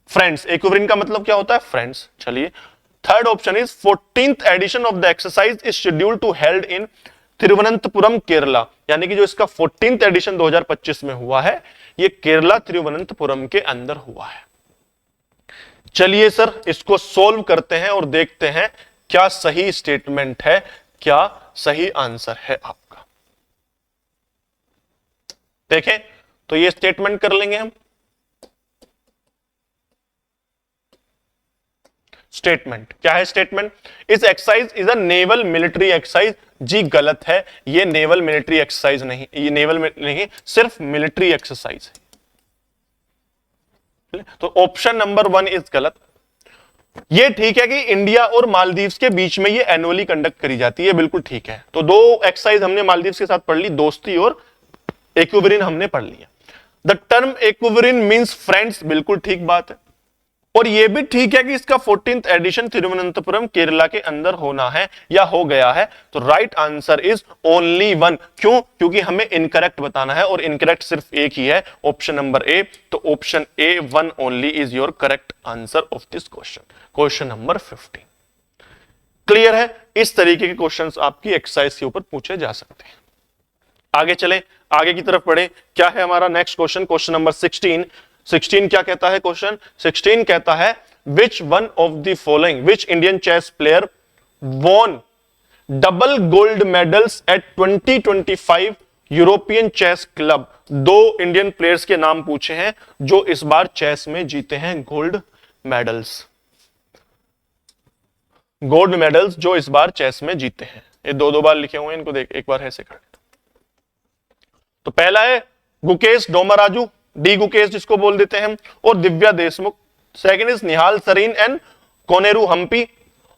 Friends, Ekuverin का मतलब क्या होता है? फ्रेंड्स। चलिए, third option is 14th edition of the exercise is scheduled to held in Thiruvananthapuram, Kerala. यानी कि जो इसका 14th एडिशन 2025 में हुआ है, ये केरला तिरुवनंतपुरम के अंदर हुआ है। चलिए सर इसको सोल्व करते हैं और देखते हैं क्या सही स्टेटमेंट है, क्या सही आंसर है आपका। देखें तो ये स्टेटमेंट कर लेंगे हम। स्टेटमेंट क्या है? स्टेटमेंट इस exercise is a naval military exercise. जी गलत है, ये नेवल मिलिट्री एक्सरसाइज नहीं, ये नेवल नहीं, सिर्फ मिलिट्री एक्सरसाइज है। तो ऑप्शन नंबर 1 इज गलत। ये ठीक है कि इंडिया और मालदीव्स के बीच में ये एनुअली कंडक्ट करी जाती है, बिल्कुल ठीक है। तो 2 एक्सरसाइज हमने मालदीव्स के साथ पढ़ ली, दोस्ती और एक्विवरीन हमने पढ़ लिया। द टर्म एक्विवरीन मींस फ्रेंड्स, बिल्कुल ठीक बात है। और यह भी ठीक है कि इसका 14th एडिशन तिरुवनंतपुरम केरला के अंदर होना है या हो गया है। तो राइट आंसर इज ओनली 1। क्यों? क्योंकि हमें इनकरेक्ट बताना है और इनकरेक्ट सिर्फ एक ही है, ऑप्शन नंबर ए। तो option A 1 only is your correct answer of this question, question number 15। Clear है? इस तरीके के क्वेश्चंस आपकी एक्सरसाइज के ऊपर पूछे जा सकते हैं। आगे चले, आगे की तरफ बढ़े। क्या है हमारा नेक्स्ट क्वेश्चन? क्वेश्चन नंबर 16 क्या कहता है? क्वेश्चन 16 कहता है which one of the following, which Indian chess player won double gold medals at 2025 European chess club. 2 Indian players के नाम पूछे हैं जो इस बार चेस में जीते हैं गोल्ड मेडल्स। गोल्ड मेडल्स जो इस बार चेस में जीते हैं, ये 2 बार लिखे हुए हैं, इनको देख एक बार ऐसे कर। तो पहला है गुकेश डोमराजू, डी गुकेश जिसको बोल देते हैं हम, और Divya Deshmukh. Second is Nihal Sarin and Koneru Humpy,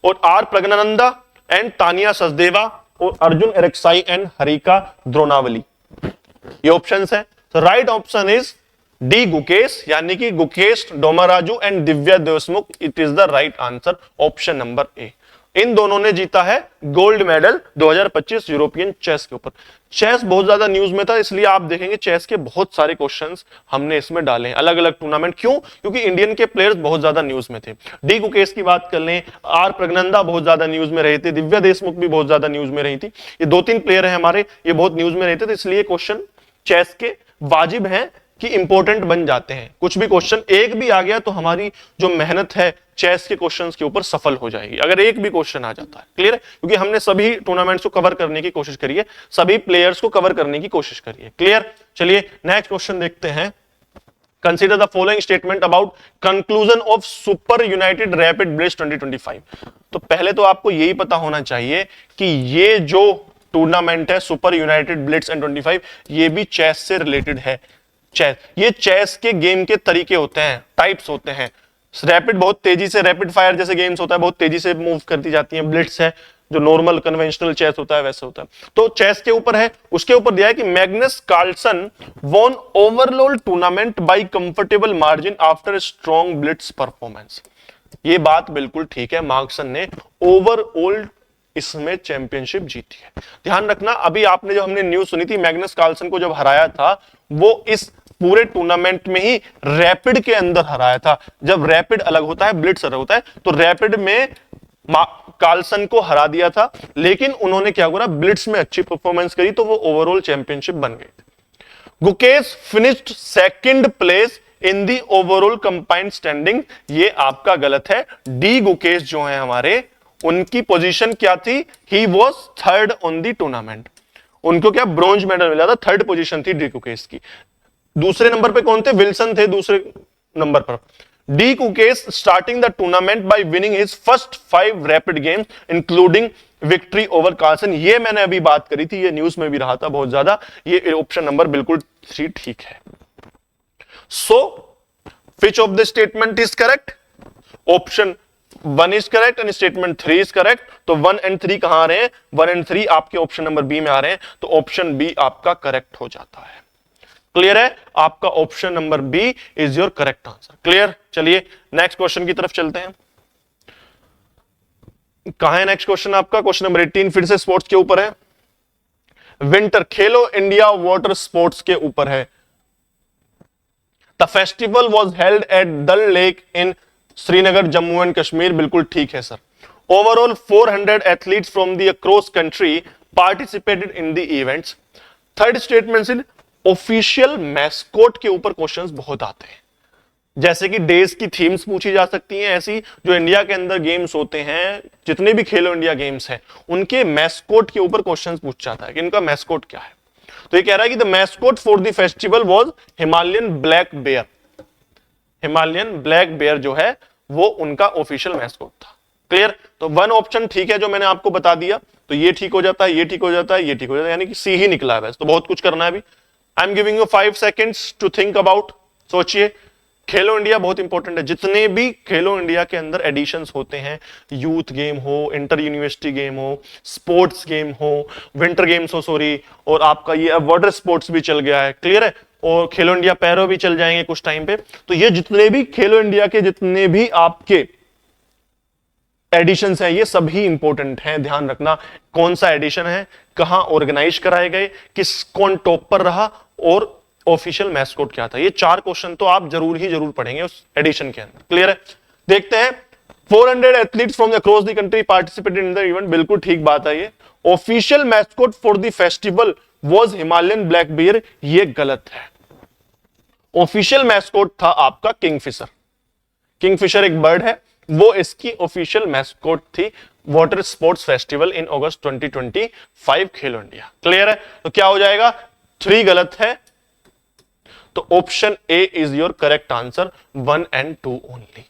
और आर प्रज्ञानंदा एंड तानिया सचदेवा, और अर्जुन एरेक्साई एंड हरिका द्रोणावली। ये ऑप्शंस है। तो right option is D Gukesh, यानी कि Gukesh Dommaraju and Divya Deshmukh. It is the right answer, option number A. इन दोनों ने जीता है गोल्ड मेडल 2025 यूरोपियन चेस के ऊपर। चेस बहुत ज्यादा न्यूज में था, इसलिए आप देखेंगे चेस के बहुत सारे क्वेश्चंस हमने इसमें डाले हैं, अलग अलग टूर्नामेंट। क्यों? क्योंकि इंडियन के प्लेयर्स बहुत ज्यादा न्यूज में थे। डी गुकेश की बात कर लें, आर प्रज्ञानंदा बहुत ज्यादा न्यूज में रहे थे, दिव्या देशमुख भी बहुत ज्यादा न्यूज में रही थी। ये 2-3 प्लेयर है हमारे, ये बहुत न्यूज में रहते थे, इसलिए क्वेश्चन चेस के वाजिब हैं कि इंपॉर्टेंट बन जाते हैं। कुछ भी क्वेश्चन एक भी आ गया तो हमारी जो मेहनत है चेस के क्वेश्चंस के ऊपर सफल हो जाएगी, अगर एक भी क्वेश्चन आ जाता है। क्लियर है? क्योंकि हमने सभी टूर्नामेंट्स को कवर करने की कोशिश करी है, सभी प्लेयर्स को कवर करने की कोशिश करी है। क्लियर? चलिए नेक्स्ट क्वेश्चन देखते हैं। Consider the following statement about conclusion of super United rapid blitz 2025। तो पहले तो आपको यही पता होना चाहिए कि ये जो टूर्नामेंट है सुपर यूनाइटेड ब्लिट्ज 25, ये भी चेस से रिलेटेड है। चेस, ये चेस के गेम के तरीके होते हैं, टाइप्स होते हैं। रैपिड बहुत तेजी से, रैपिड फायर जैसे गेम्स होता है, बहुत तेजी से मूव करती जाती हैं। ब्लिट्स है जो नॉर्मल कन्वेंशनल चेस होता है वैसे होता है। तो चेस के ऊपर है, उसके ऊपर दिया है कि Magnus Carlsen won overall tournament by comfortable margin after strong blitz performance. ये बात बिल्कुल ठीक है, मार्क्सन ने ओवरऑल इसमें चैंपियनशिप जीती है। ध्यान रखना, अभी आपने जो हमने न्यूज सुनी थी, मैग्नस कार्लसन को जब हराया था वो इस पूरे टूर्नामेंट में ही रैपिड के अंदर हराया था। जब रैपिड अलग होता है, ब्लिट्स अलग होता है, तो रैपिड में कार्लसन को हरा दिया था, लेकिन उन्होंने क्या करा, ब्लिट्स में अच्छी परफॉर्मेंस करी तो वो ओवरऑल चैंपियनशिप बन गई थी। Gukesh finished second place in the overall combined standing. ये आपका गलत है। डी गुकेश जो है हमारे, उनकी पोजीशन क्या थी? He was third on the tournament. उनको क्या ब्रॉन्ज मेडल मिला था, थर्ड पोजीशन थी डी कुकेश की। दूसरे नंबर पे कौन थे? विल्सन थे दूसरे नंबर पर। D Gukesh starting the tournament by winning his first 5 rapid games including victory over Carlsen. ये मैंने अभी बात करी थी, ये न्यूज में भी रहा था बहुत ज्यादा। ये ऑप्शन नंबर बिल्कुल 3 ठीक है। सो which of the statement is correct? Option 1 is correct and statement 3 is correct. तो 1 and 3 कहां आ रहे हैं? 1 and 3 आपके ऑप्शन नंबर बी में आ रहे हैं, तो ऑप्शन बी आपका करेक्ट हो जाता है। क्लियर है? आपका option number B is your correct answer. Clear? चलिए नेक्स्ट क्वेश्चन की तरफ चलते हैं। कहां है नेक्स्ट क्वेश्चन आपका? क्वेश्चन नंबर 18 फिर से स्पोर्ट्स के ऊपर है। विंटर खेलो इंडिया वाटर स्पोर्ट्स के ऊपर है। The festival was held at Dal lake in Srinagar Jammu and Kashmir. बिल्कुल ठीक है sir. Overall 400 athletes from the across country participated in the events. Third statement in official mascot के ऊपर क्वेश्चंस बहुत आते हैं, जैसे कि डेज की थीम्स पूछी जा सकती हैं। ऐसी जो इंडिया के अंदर गेम्स होते हैं, जितने भी खेलो इंडिया गेम्स हैं, उनके मैस्कोट के ऊपर क्वेश्चंस पूछ जाता है कि इनका मैस्कोट क्या है। तो ये कह रहा है कि the mascot for the festival was Himalayan black bear. Himalayan black bear जो है वो उनका ऑफिशियल मैस्कोट था। क्लियर? तो वन ऑप्शन ठीक है जो मैंने आपको बता दिया, तो ये ठीक हो जाता है, ये ठीक हो जाता है, ये ठीक हो जाता है, यानी कि सी ही निकला है बस। तो बहुत कुछ करना है अभी। I am giving you 5 seconds to think about. सोचिए, खेलो इंडिया बहुत इंपॉर्टेंट है। जितने भी खेलो इंडिया के अंदर एडिशंस होते हैं, यूथ गेम हो, इंटर यूनिवर्सिटी गेम हो, स्पोर्ट्स गेम हो, विंटर गेम्स हो सॉरी, और आपका ये अब वाटर स्पोर्ट्स भी चल गया है। क्लियर है? और खेलो इंडिया पैरो भी चल जाएंगे कुछ टाइम पे। तो ये जितने भी खेलो इंडिया के जितने भी आपके एडिशंस हैं ये सभी इंपॉर्टेंट हैं। ध्यान रखना कौन सा एडिशन है, कहां ऑर्गेनाइज कराए गए, कौन टॉप पर रहा, और ऑफिशियल मैस्कोट क्या था। ये 4 क्वेश्चन तो आप जरूर पढ़ेंगे उस एडिशन के अंदर। क्लियर है? देखते हैं। 400 athletes from across the country participated in the event. बिल्कुल ठीक बात है। ये official mascot for the festival was Himalayan black bear, ये गलत है। ऑफिशियल मैस्कोट था आपका किंगफिशर। किंगफिशर एक बर्ड है, वो इसकी ऑफिशियल मैस्कोट थी water sports festival in August 2025 Khelo India. Clear है? तो क्या हो जाएगा? 3 गलत है, तो option A is your correct answer, 1 and 2 only.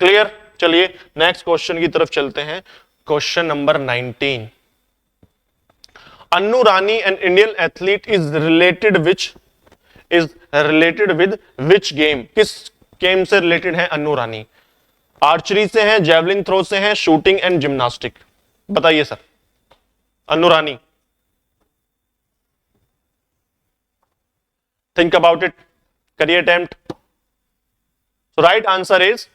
Clear? चलिए नेक्स्ट क्वेश्चन की तरफ चलते हैं। Question number 19। Annu Rani an Indian athlete is related with which game? किस गेम से रिलेटेड है अन्नू रानी? आर्चरी से है, जेवलिन थ्रो से है, शूटिंग एंड जिम्नास्टिक? बताइए sir. Annu Rani, think about it, करिए attempt. so right answer is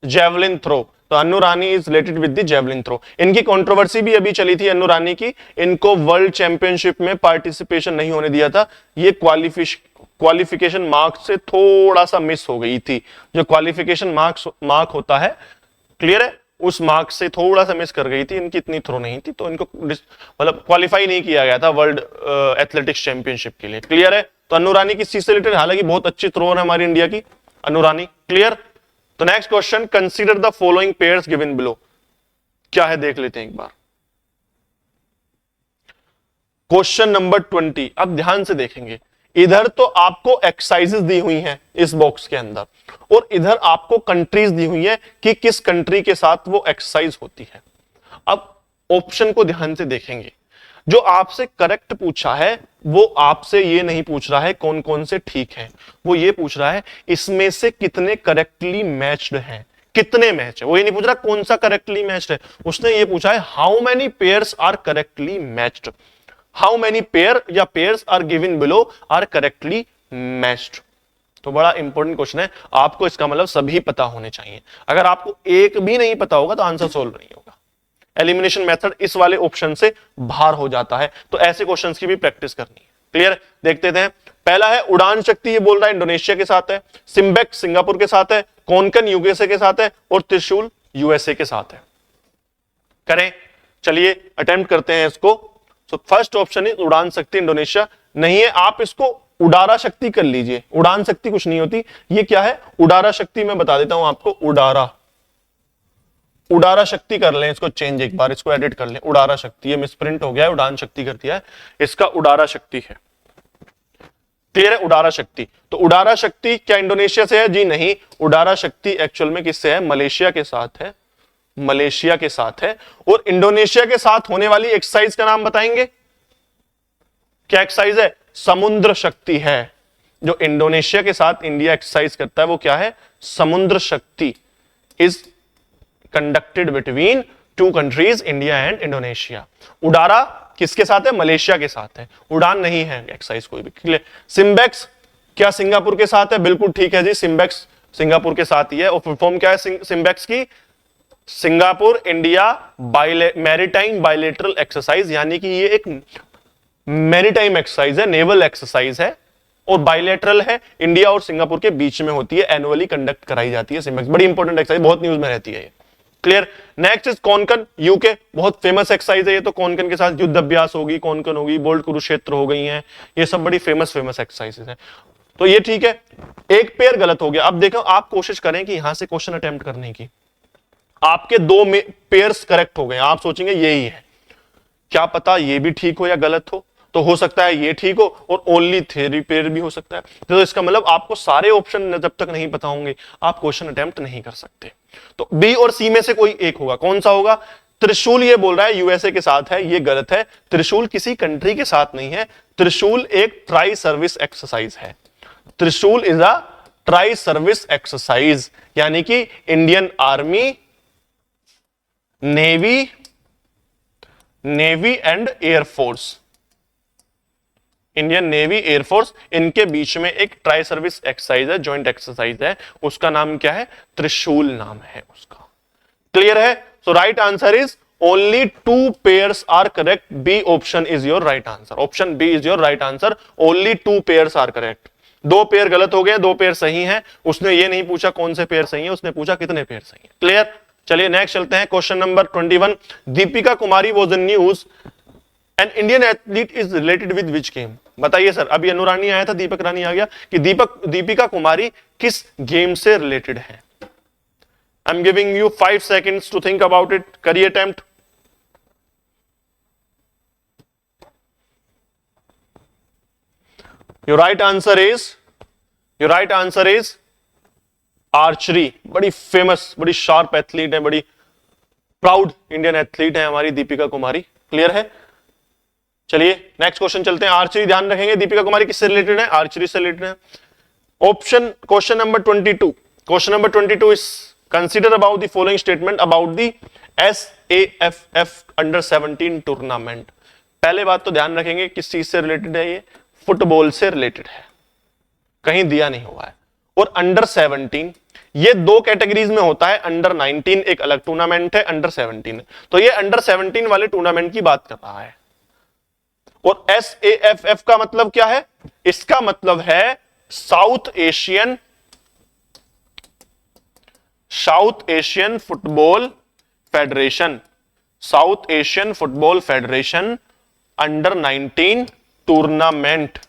javelin throw। तो Annu Rani is related with the javelin throw. इनकी कंट्रोवर्सी भी अभी चली थी अन्नू रानी की, इनको वर्ल्ड चैंपियनशिप में पार्टिसिपेशन नहीं होने दिया था। ये क्वालिफिकेशन मार्क से थोड़ा सा मिस हो गई थी। जो क्वालिफिकेशन मार्क होता है, क्लियर है, उस मार्क से थोड़ा सा मिस कर गई थी। इनकी इतनी थ्रो नहीं थी, तो इनको मतलब क्वालिफाई नहीं किया गया था वर्ल्ड एथलेटिक्स चैंपियनशिप के लिए। क्लियर है? तो अन्नू रानी किस चीज से रिलेटेड? हालांकि बहुत अच्छी थ्रोअर है हमारी इंडिया की अन्नू रानी। क्लियर? तो next question, consider the following pairs given below. क्या है देख लेते हैं एक बार। Question number 20। अब ध्यान से देखेंगे, इधर तो आपको एक्सरसाइजेस दी हुई हैं इस बॉक्स के अंदर, और इधर आपको कंट्रीज दी हुई है कि किस कंट्री के साथ वो एक्सरसाइज होती है। अब ऑप्शन को ध्यान से देखेंगे, जो आपसे करेक्ट पूछा है वो आपसे ये नहीं पूछ रहा है कौन कौन से ठीक हैं, वो ये पूछ रहा है इसमें से कितने करेक्टली मैच्ड हैं, कितने मैच है। वो ये नहीं पूछ रहा कौन सा करेक्टली मैच्ड है, उसने ये पूछा है how many pairs are correctly matched. How many pair या pairs are given below are correctly matched. तो बड़ा इंपॉर्टेंट क्वेश्चन है, आपको इसका मतलब सभी पता होने चाहिए। अगर आपको एक भी नहीं पता होगा तो आंसर सोल्व नहीं होगा। एलिमिनेशन मेथड इस वाले ऑप्शन से बाहर हो जाता है, तो ऐसे क्वेश्चंस की भी प्रैक्टिस करनी है। क्लियर? देखते हैं। पहला है उड़ान शक्ति, ये बोल रहा है इंडोनेशिया के साथ है, सिम्बेक्स सिंगापुर के साथ है, कोनकन यूएसए के साथ है, और त्रिशूल यूएसए के साथ है। करें, चलिए अटेम्प्ट करते हैं इसको। तो फर्स्ट ऑप्शन है उड़ान शक्ति इंडोनेशिया नहीं है, आप इसको उडारा शक्ति कर लीजिए। उड़ान शक्ति कुछ नहीं होती, ये क्या है उडारा शक्ति, मैं बता देता हूं आपको। उडारा शक्ति कर लें, इसको चेंज एक बार, इसको एडिट कर लें। उडारा शक्ति, ये मिसप्रिंट हो गया है, उड़ान शक्ति कर दिया है, इसका उडारा शक्ति है। क्लियर है? उडारा शक्ति। तो उडारा शक्ति क्या इंडोनेशिया से है? जी नहीं, उडारा शक्ति एक्चुअल में किससे है? मलेशिया के साथ है। मलेशिया के साथ है। और इंडोनेशिया के साथ होने वाली एक्सरसाइज का नाम बताएंगे, क्या एक्सरसाइज है? समुद्र शक्ति है। जो इंडोनेशिया के साथ इंडिया एक्सरसाइज करता है वो क्या है? Samudra Shakti is conducted between 2 countries India and Indonesia. Udara किसके साथ है? मलेशिया के साथ है। उड़ान नहीं है एक्सरसाइज कोई भी। क्लियर? सिम्बेक्स क्या सिंगापुर के साथ है? बिल्कुल ठीक है जी, सिम्बेक्स सिंगापुर के साथ ही है। और फुल फॉर्म क्या है सिम्बेक्स की? Singapore India maritime bilateral exercise, यानी कि ये एक मैरीटाइम एक्सरसाइज है, नेवल एक्सरसाइज है, और बायलेटरल है, इंडिया और सिंगापुर के बीच में होती है, एनुअली कंडक्ट कराई जाती है सिम्बेक्स। बड़ी इंपॉर्टेंट एक्सरसाइज, बहुत न्यूज में रहती है ये। क्लियर? नेक्स्ट इज कोनकन यूके, बहुत फेमस एक्सरसाइज है ये। तो कोनकन के साथ युद्ध अभ्यास होगी, कोनकन होगी, बोल्ट कुरुक्षेत्र हो गई हैं, ये सब बड़ी फेमस एक्सरसाइजेस हैं। तो ये ठीक है, एक पेयर गलत हो गया। अब देखो, आप कोशिश करें कि यहां से क्वेश्चन अटेम्प्ट करने की। आपके 2 पेयर्स करेक्ट हो गए, आप सोचेंगे यही है, क्या पता ये भी ठीक हो या गलत हो। तो हो सकता है ये ठीक हो, और ओनली 3 पेयर भी हो सकता है। तो इसका मतलब आपको सारे ऑप्शन जब तक नहीं पता होंगे आप क्वेश्चन अटेम्प्ट नहीं कर सकते। तो बी और सी में से कोई एक होगा। कौन सा होगा? त्रिशूल ये बोल रहा है यूएसए के साथ है, ये गलत है। त्रिशूल किसी कंट्री के साथ नहीं है। त्रिशूल एक ट्राई सर्विस एक्सरसाइज है। त्रिशूल is a tri service exercise, यानी कि Indian army, navy and air force, Indian navy air force, इनके बीच में एक ट्राई सर्विस एक्सरसाइज है, ज्वाइंट एक्सरसाइज है। उसका नाम क्या है? त्रिशूल नाम है उसका। क्लियर है? सो right answer is only 2 pairs are correct. B option is your right answer. Option B is your right answer. Only 2 pairs are correct. 2 pair गलत हो गए, 2 पेयर सही हैं। उसने ये नहीं पूछा कौन से पेयर सही है, उसने पूछा कितने पेयर सही है। क्लियर? चलिए नेक्स्ट चलते हैं। Question number 21। Deepika Kumari was in news an Indian athlete is related with which game? बताइए सर, अभी अनुरानी आया था, दीपक रानी आ गया, कि दीपिका कुमारी किस गेम से रिलेटेड है? I am giving you 5 seconds to think about it. करिए attempt. Your right answer is archery. बड़ी फेमस, बड़ी शार्प एथलीट है, बड़ी प्राउड इंडियन एथलीट है हमारी दीपिका कुमारी। क्लियर है? चलिए नेक्स्ट क्वेश्चन चलते हैं। आर्चरी ध्यान रखेंगे, दीपिका कुमारी किससे रिलेटेड है? आर्चरी से रिलेटेड है। Option question number 22। Question number 22 is consider about the following statement about the SAFF under 17 tournament. पहले बात तो ध्यान रखेंगे किस चीज से रिलेटेड है, ये फुटबॉल से रिलेटेड है, कहीं दिया नहीं हुआ है। और अंडर 17 ये 2 कैटेगरीज में होता है। अंडर 19 एक अलग टूर्नामेंट है, अंडर 17, तो ये अंडर 17 वाले टूर्नामेंट की बात कर रहा है। और SAFF का मतलब क्या है? इसका मतलब है South Asian football federation. South Asian football federation under 19 tournament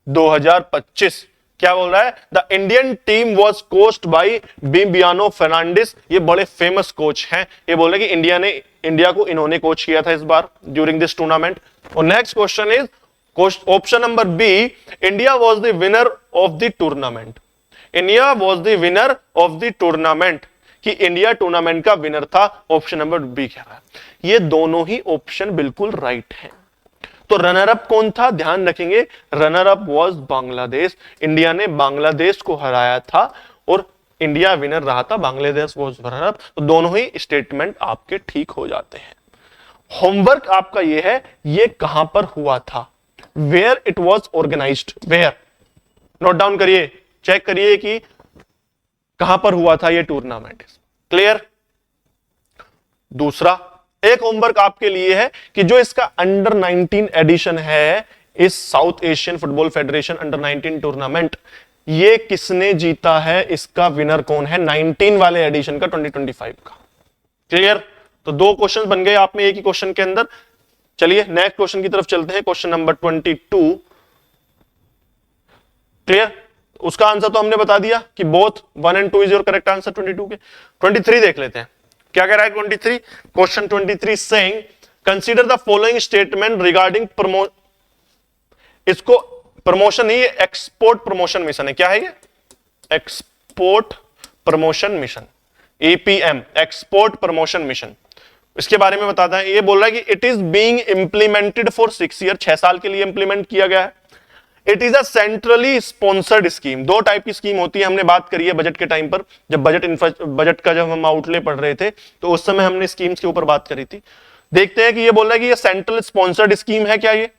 2025। क्या बोल रहा है? The Indian team was coached by Bibiano Fernandes. ये बड़े फेमस कोच हैं। ये बोल रहे कि इंडिया को इन्होंने कोच किया था इस बार ड्यूरिंग दिस टूर्नामेंट। और next question is option number B, India was the winner of the tournament. India was the winner of the tournament, कि इंडिया टूर्नामेंट का विनर था। ऑप्शन नंबर बी कह रहा है। ये दोनों ही ऑप्शन बिल्कुल राइट हैं। तो रनर अप कौन था? ध्यान रखेंगे, runner up was Bangladesh. India ने बांग्लादेश को हराया था और इंडिया विनर रहा था, बांग्लादेश वाज रनर अप। तो दोनों ही स्टेटमेंट आपके ठीक हो जाते हैं। होमवर्क आपका ये है, ये कहां पर हुआ था? Where it was organised. Where note down करिए, चेक करिए कि कहां पर हुआ था ये टूर्नामेंट। क्लियर? दूसरा एक होमवर्क आपके लिए है कि जो इसका अंडर 19 एडिशन है, इस south Asian football federation under 19 tournament, ये किसने जीता है? इसका विनर कौन है 19 वाले एडिशन का, 2025 का। क्लियर? तो 2 क्वेश्चन बन गए आप में एक ही क्वेश्चन के अंदर। चलिए नेक्स्ट क्वेश्चन की तरफ चलते हैं। Question number 22। क्लियर? उसका आंसर तो हमने बता दिया कि both 1 and 2 is your correct answer 22 के। 23 देख लेते हैं क्या कह रहा है 23। Question 23 saying consider the following statement regarding इसको प्रमोशन नहीं, एक्सपोर्ट प्रमोशन मिशन है। क्या है ये? Export promotion mission, EPM, export promotion mission. इसके बारे में बताता है। ये बोल रहा है कि it is being implemented for 6 year, 6 साल के लिए इंप्लीमेंट किया गया है। It is a centrally sponsored scheme. 2 type की स्कीम होती है, हमने बात करी है बजट के टाइम पर, जब बजट का जब हम आउटले पढ़ रहे थे तो उस समय हमने स्कीम्स के ऊपर बात करी थी। देखते हैं कि ये बोल रहा है कि ये सेंट्रल स्पॉन्सर्ड स्कीम है क्या ये।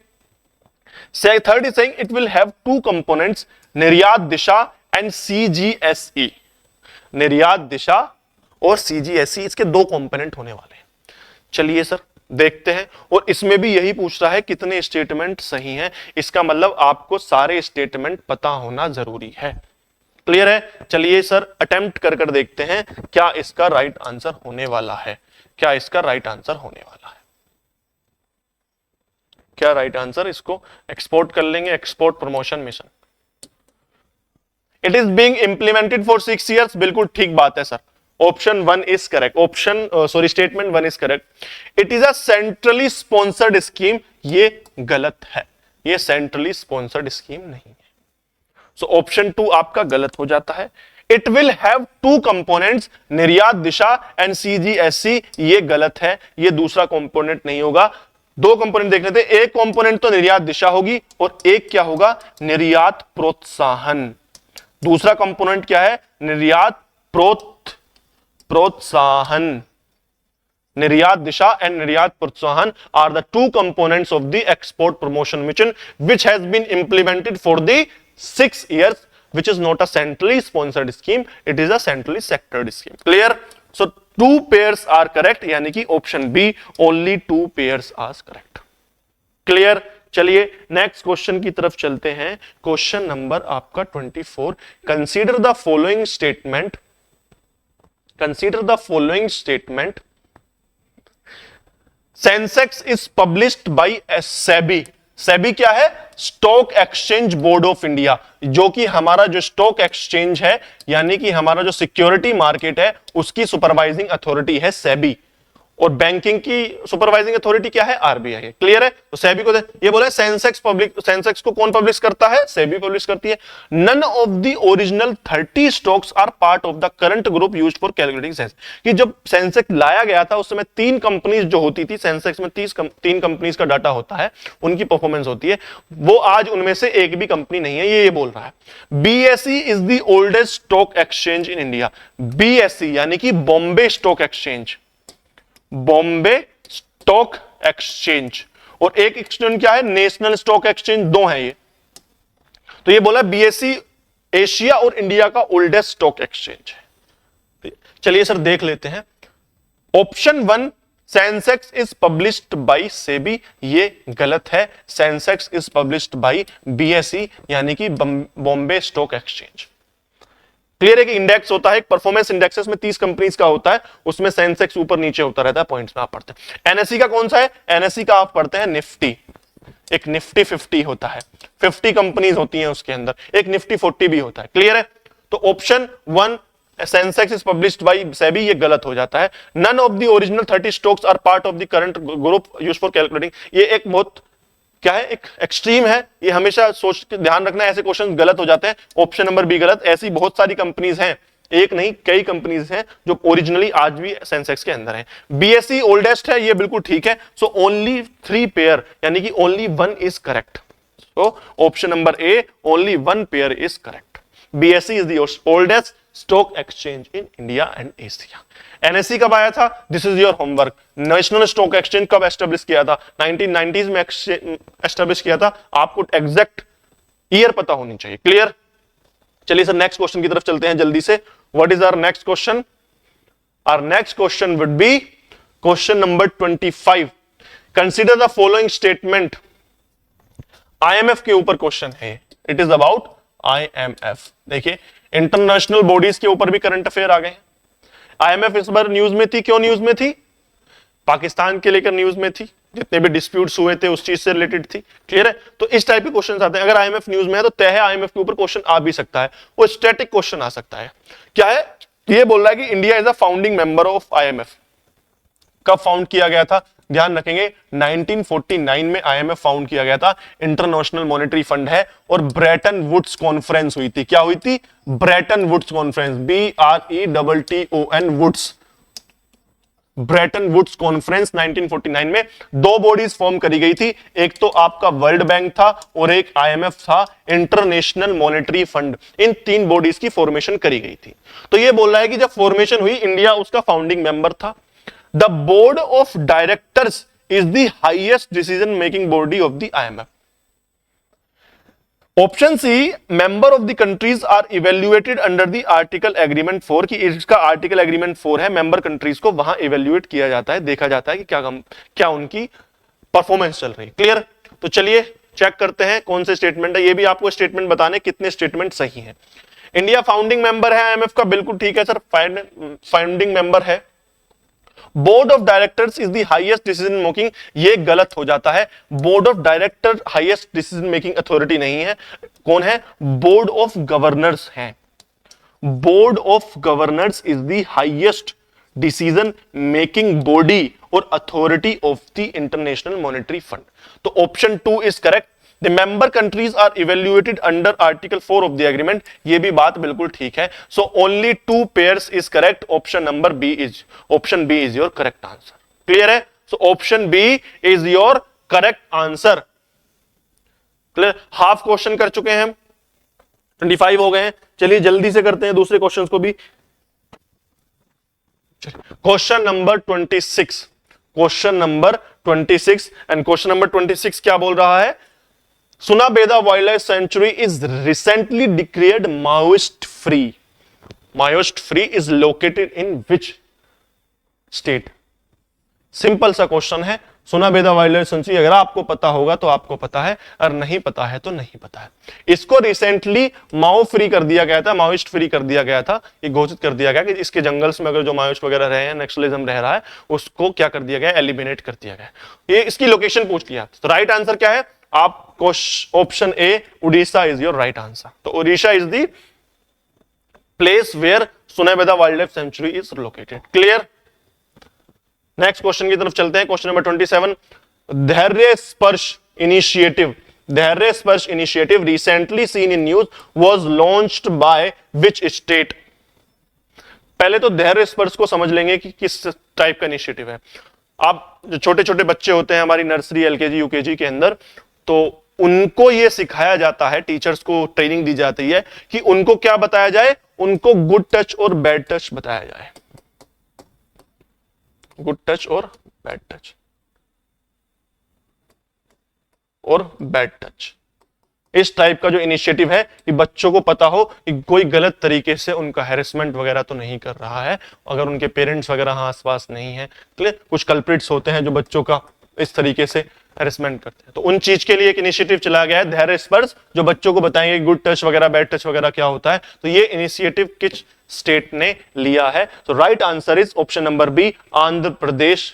Third is saying it will have 2 components, निर्यात दिशा एंड CGSE। निर्यात दिशा और CGSE, इसके 2 कंपोनेंट होने वाले हैं। चलिए सर देखते हैं। और इसमें भी यही पूछ रहा है कितने स्टेटमेंट सही हैं। इसका मतलब आपको सारे स्टेटमेंट पता होना जरूरी है। क्लियर है? चलिए सर अटेम्प्ट कर देखते हैं क्या इसका राइट आंसर होने वाला है। क्या इसका राइट आंसर होने वाला है? क्या राइट आंसर? इसको एक्सपोर्ट कर लेंगे, export promotion mission. It is being implemented for 6 years, बिल्कुल ठीक बात है sir. Option one is correct, statement one is correct. It is a centrally sponsored scheme, ये गलत है, ये सेंट्रली स्पॉन्सर्ड स्कीम नहीं है। सो ऑप्शन टू आपका गलत हो जाता है। It will have two components, निर्यात दिशा एंड सीजीएससी, ये गलत है, ये दूसरा कंपोनेंट नहीं होगा। दो कंपोनेंट देख लेते हैं, एक कंपोनेंट तो निर्यात दिशा होगी और एक क्या होगा, निर्यात प्रोत्साहन। दूसरा कंपोनेंट क्या है, निर्यात प्रोत्साहन। निर्यात दिशा and Niryat Protsahan are the two components of the export promotion mission which has been implemented for the 6 years, which is not a centrally sponsored scheme, it is a centrally sectored scheme. Clear? So two pairs are correct, यानी कि option B only 2 pairs are correct. Clear? चलिए नेक्स्ट क्वेश्चन की तरफ चलते हैं। क्वेश्चन नंबर आपका 24। Consider the following statement, consider the following statement. Sensex is published by SEBI. SEBI क्या है, stock exchange board of India, जो कि हमारा जो स्टॉक एक्सचेंज है यानी कि हमारा जो सिक्योरिटी मार्केट है उसकी सुपरवाइजिंग अथॉरिटी है सेबी, और बैंकिंग की सुपरवाइजिंग अथॉरिटी क्या है, आरबीआई है। क्लियर है? तो सेबी को ये बोला सेंसेक्स को कौन पब्लिश करता है, सेबी पब्लिश करती है। None of the original 30 stocks are part of the current group used for calculating Sensex. कि जब सेंसेक्स लाया गया था उस समय 3 कंपनीज जो होती थी, सेंसेक्स में 3 कंपनीज का डाटा होता है, उनकी परफॉर्मेंस होती है, वो आज उनमें से एक भी कंपनी नहीं है, ये बोल रहा है। BSE is the oldest stock exchange in India. BSE यानी कि Bombay stock exchange, Bombay stock exchange, और एक एक्सचेंज क्या है, नेशनल स्टॉक एक्सचेंज, दो है ये। तो ये बोला बीएसई एशिया और इंडिया का ओल्डेस्ट स्टॉक एक्सचेंज है। चलिए सर देख लेते हैं। Option 1 Sensex is published by SEBI, ये गलत है। Sensex is published bye BSE यानी कि बॉम्बे स्टॉक एक्सचेंज। क्लियर है कि इंडेक्स होता है, एक परफॉर्मेंस इंडेक्सेस में 30 कंपनीज का होता है, उसमें सेंसेक्स ऊपर नीचे होता रहता है, पॉइंट्स में आप पढ़ते हैं। एनएससी का कौन सा है, एनएससी का आप पढ़ते हैं निफ्टी, एक निफ्टी 50 होता है, 50 कंपनीज होती हैं उसके अंदर, एक निफ्टी 40 भी होता है। क्लियर है? तो option 1 Sensex is published by SEBI, ये गलत हो जाता है। None of the original 30 stocks are part of the current group used for calculating, ये एक बहुत क्या है, एक एक्सट्रीम है, ये हमेशा सोच के ध्यान रखना है, ऐसे क्वेश्चन गलत हो जाते हैं। ऑप्शन नंबर बी गलत। ऐसी बहुत सारी कंपनीज हैं, एक नहीं कई कंपनीज हैं जो ओरिजिनली आज भी सेंसेक्स के अंदर हैं। बीएसई ओल्डेस्ट है, ये बिल्कुल ठीक है। सो ओनली 3 पेयर यानी कि only 1 is correct. So option number A only 1 pair is correct. BSE is the oldest stock exchange in India and Asia. NSC कब आया था, this is your homework. National stock exchange कब एस्टेब्लिश किया था, 1990s में एस्टेब्लिश किया था, आपको एग्जैक्ट ईयर पता होनी चाहिए। क्लियर? चलिए सर नेक्स्ट क्वेश्चन की तरफ चलते हैं जल्दी से। What is our next question? Our next question would be question number 25। Consider the following statement. IMF के ऊपर क्वेश्चन है, इट इज अबाउट आईएमएफ। देखिए इंटरनेशनल बॉडीज के ऊपर भी करंट अफेयर आ गए हैं। आईएमएफ इस बार न्यूज में थी, क्यों न्यूज में थी, पाकिस्तान के लेकर न्यूज में थी, जितने भी डिस्प्यूट्स हुए थे उस चीज से रिलेटेड थी। क्लियर है? तो इस टाइप के क्वेश्चन आते हैं। अगर आईएमएफ न्यूज में है तो तय है आईएमएफ के ऊपर क्वेश्चन आ भी सकता है, वो स्टैटिक क्वेश्चन आ सकता है। क्या है, ये बोल रहा है कि India is a founding member of IMF. कब फाउंड किया गया था, ध्यान रखेंगे 1949 में आईएमएफ फाउंड किया गया था। इंटरनेशनल मॉनेटरी फंड है, और ब्रेटन वुड्स कॉन्फ्रेंस हुई थी। क्या हुई थी, Bretton Woods conference, BRETTON Woods, Bretton Woods conference 1949 में। 2 बॉडीज फॉर्म करी गई थी, एक तो आपका वर्ल्ड बैंक था और एक आईएमएफ था, इंटरनेशनल मॉनेटरी फंड। इन 3 बॉडीज की फॉर्मेशन करी गई थी। तो ये बोल रहा है कि जब फॉर्मेशन हुई, इंडिया उसका फाउंडिंग मेंबर था। The board of directors is the highest decision making body of the IMF. Option C, member of the countries are evaluated under the article agreement 4, कि इसका article agreement 4 है, member countries को वहां evaluate किया जाता है, देखा जाता है कि क्या उनकी परफॉर्मेंस चल रही है। क्लियर? तो चलिए चेक करते हैं कौन से स्टेटमेंट है, ये भी आपको स्टेटमेंट बताने कितने स्टेटमेंट सही हैं। इंडिया फाउंडिंग मेंबर है आईएमएफ का, बिल्कुल ठीक है सर, फाउंडिंग मेंबर है। Board of directors is the highest decision making, ये गलत हो जाता है। Board of director highest decision making authority नहीं है, कौन है, बोर्ड ऑफ गवर्नर्स है। Board of governors is the highest decision making body और authority of the International Monetary Fund. तो option 2 is correct. The member countries are evaluated under article 4 of the agreement. ये भी बात बिल्कुल ठीक है। So only 2 pairs is correct. Option B is your correct answer. Clear है? So option B is your correct answer. Clear? Half question कर चुके हैं हम, 25 हो गए हैं। चलिए जल्दी से करते हैं दूसरे क्वेश्चंस को भी। Question number 26, question number 26 and question number 26 क्या बोल रहा है? सुना बेदा wild life sanctuary is recently declared Maoist free. Maoist free is located in which state? Simple सा क्वेश्चन है। सुना बेदा वाइल्ड लाइफ सेंचुरी, अगर आपको पता होगा तो आपको पता है, और नहीं पता है तो नहीं पता है। इसको रिसेंटली माओ फ्री कर दिया गया था, माओइस्ट फ्री कर दिया गया था। ये घोषित कर दिया गया कि इसके जंगल्स में अगर जो माओइस्ट वगैरह रहे हैं, नक्सलिज्म रह रहा है, उसको क्या कर दिया गया? एलिमिनेट कर दिया गया। ये इसकी लोकेशन पूछ लिया। तो राइट आंसर क्या है? आपको option A Orissa is your right answer. तो Orissa is the place where Sunabeda wild life sanctuary is located. Clear? Next question की तरफ चलते हैं। Question number 27, Dhairya Sparsh initiative recently seen in news was launched by which state? पहले तो धैर्य स्पर्श को समझ लेंगे कि किस टाइप का इनिशिएटिव है। आप जो छोटे छोटे बच्चे होते हैं हमारी नर्सरी, एलकेजी, यूकेजी के अंदर, तो उनको यह सिखाया जाता है, टीचर्स को ट्रेनिंग दी जाती है कि उनको क्या बताया जाए? उनको गुड टच और बैड टच बताया जाए। गुड टच और बैड टच, और बैड टच, इस टाइप का जो इनिशिएटिव है कि बच्चों को पता हो कि कोई गलत तरीके से उनका हैरेसमेंट वगैरह तो नहीं कर रहा है, अगर उनके पेरेंट्स वगैरह आसपास नहीं है। क्लियर? कुछ कल्प्रिट्स होते हैं जो बच्चों का इस तरीके से हैरेसमेंट करते हैं, तो उन चीज के लिए एक इनिशिएटिव चला गया है, धैर्य स्पर्श, जो बच्चों को बताएंगे गुड टच वगैरह, बैड टच वगैरह क्या होता है। तो ये इनिशिएटिव किस स्टेट ने लिया है? तो right answer is option number B, Andhra Pradesh.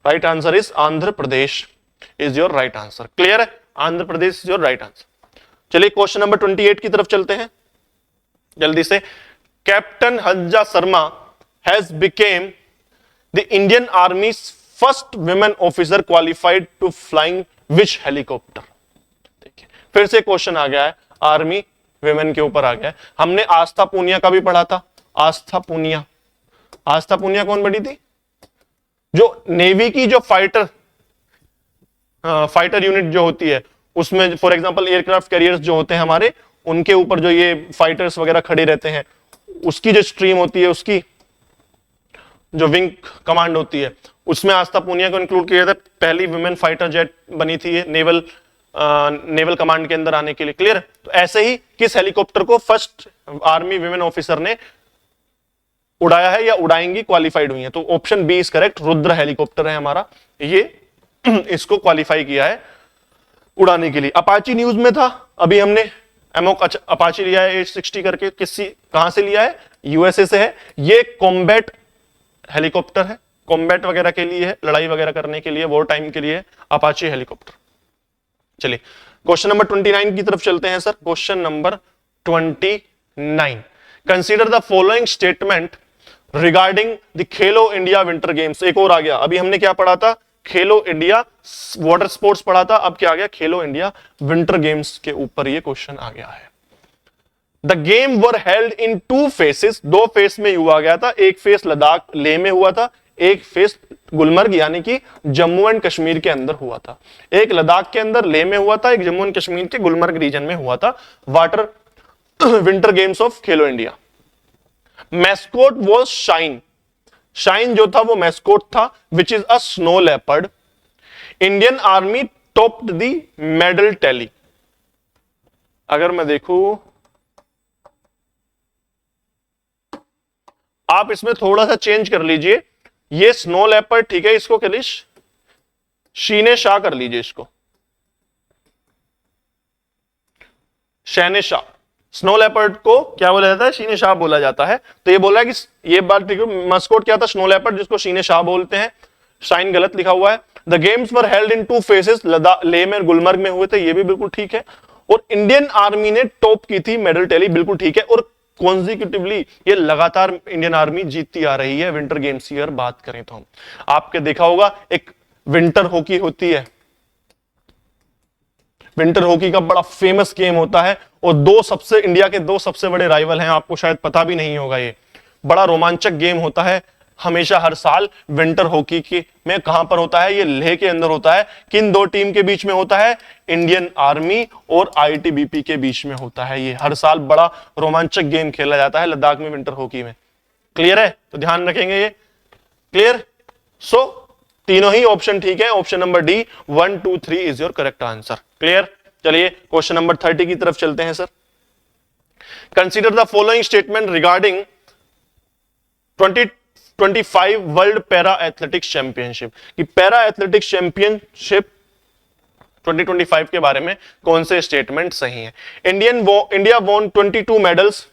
Right answer is Andhra Pradesh is your right answer. Clear है? Andhra Pradesh is your right answer. चलिए क्वेश्चन नंबर 28 की तरफ चलते हैं जल्दी से। Captain Hansja Sharma has become the Indian army first women officer qualified to flying which helicopter? देखिए फिर से क्वेश्चन आ गया है, आर्मी विमेन के ऊपर आ गया है। हमने आस्था पूनिया का भी पढ़ा था। आस्था पूनिया कौन बनी थी? जो नेवी की जो फाइटर यूनिट जो होती है, उसमें फॉर एग्जांपल एयरक्राफ्ट कैरियर्स जो होते हैं हमारे, उनके ऊपर जो ये फाइटर्स वगैरह खड़े रहते हैं, उसकी जो स्ट्रीम होती है, उसकी जो विंग कमांड होती है, उसमें आस्था पूनिया को इंक्लूड किया था। पहली वुमेन फाइटर जेट बनी थी नेवल कमांड के अंदर आने के लिए। क्लियर? तो ऐसे ही किस हेलीकॉप्टर को फर्स्ट आर्मी विमेन ऑफिसर ने उड़ाया है या उड़ाएंगी, क्वालिफाइड हुई है? तो option B is correct. Rudra helicopter है हमारा, ये इसको क्वालिफाई किया है उड़ाने के लिए। अपाची न्यूज में था, अभी हमने एमोक अपाची लिया है 860 करके। कहां से लिया है? यूएसए से है। ये कॉम्बैट हेलीकॉप्टर है, कॉम्बैट वगैरह के लिए है, लड़ाई वगैरह करने के लिए, वॉर टाइम के लिए अपाची हेलीकॉप्टर। चलिए क्वेश्चन नंबर 29 की तरफ चलते हैं sir. Question number 29, consider the following statement regarding the Khelo India winter games. एक और आ गया, अभी हमने क्या पढ़ा था? खेलो इंडिया वाटर स्पोर्ट्स पढ़ा था, अब क्या आ गया? खेलो इंडिया विंटर गेम्स के ऊपर ये क्वेश्चन आ गया है। The game were held in 2 faces, 2 face में हुआ गया था। एक फेस लद्दाख लेह में हुआ था, एक फेस गुलमर्ग यानी कि जम्मू एंड कश्मीर के अंदर हुआ था। एक लद्दाख के अंदर लेह में हुआ था, एक जम्मू एंड कश्मीर के गुलमर्ग रीजन में हुआ था। Water winter games of Khelo India. Mascot was shine, shine जो था वो मैस्कोट था, which is a snow leopard. Indian army topped the medal tally. अगर मैं देखूं, आप इसमें थोड़ा सा चेंज कर लीजिए, ये स्नो लेपर्ड ठीक है, इसको कह लीजिए शीने शाह कर लीजिए, इसको शहने शाह। स्नो लेपर्ड को क्या बोला जाता है? शीने शाह बोला जाता है। तो ये बोला है कि ये बात ठीक है, मस्कोट क्या था? स्नो लेपर्ड, जिसको शीने शाह बोलते हैं। शाइन गलत लिखा हुआ है। The games were held in 2 faces, Leh में गुलमर्ग में हुए थे, ये भी बिल्कुल ठीक है। और इंडियन आर्मी ने टॉप की थी मेडल टैली, बिल्कुल ठीक है। और कॉन्जिक्यूटिवली ये लगातार इंडियन आर्मी जीतती आ रही है विंटर गेम्स की अगर बात करें तो। हम आपके देखा होगा एक विंटर हॉकी होती है, विंटर हॉकी का बड़ा फेमस गेम होता है और इंडिया के दो सबसे बड़े राइवल हैं, आपको शायद पता भी नहीं होगा। ये बड़ा रोमांचक गेम होता है हमेशा हर साल विंटर हॉकी के में। कहां पर होता है? ये लेह के अंदर होता है। किन दो टीम के बीच में होता है? इंडियन आर्मी और आईटीबीपी के बीच में होता है। ये हर साल बड़ा रोमांचक गेम खेला जाता है लद्दाख में विंटर हॉकी में। क्लियर है? तो ध्यान रखेंगे ये। क्लियर? सो तीनों ही ऑप्शन ठीक है। Option number D 1 2 3 is your correct answer. Clear? चलिए क्वेश्चन नंबर 30 की तरफ चलते हैं sir. Consider the following statement regarding 2025 world para athletics championship. कि पैरा एथलेटिक्स चैंपियनशिप 2025 के बारे में कौन से स्टेटमेंट सही हैं? India won 22 medals.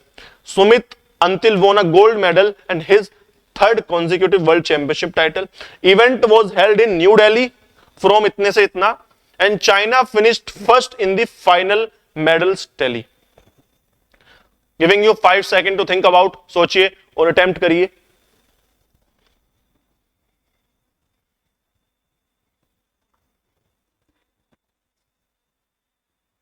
Sumit Antil won a gold medal and his third consecutive world championship title. Event was held in New Delhi from इतने से इतना and China finished first in the final medals tally. Giving you 5 seconds to think about, सोचिए और अटेम्प्ट करिए।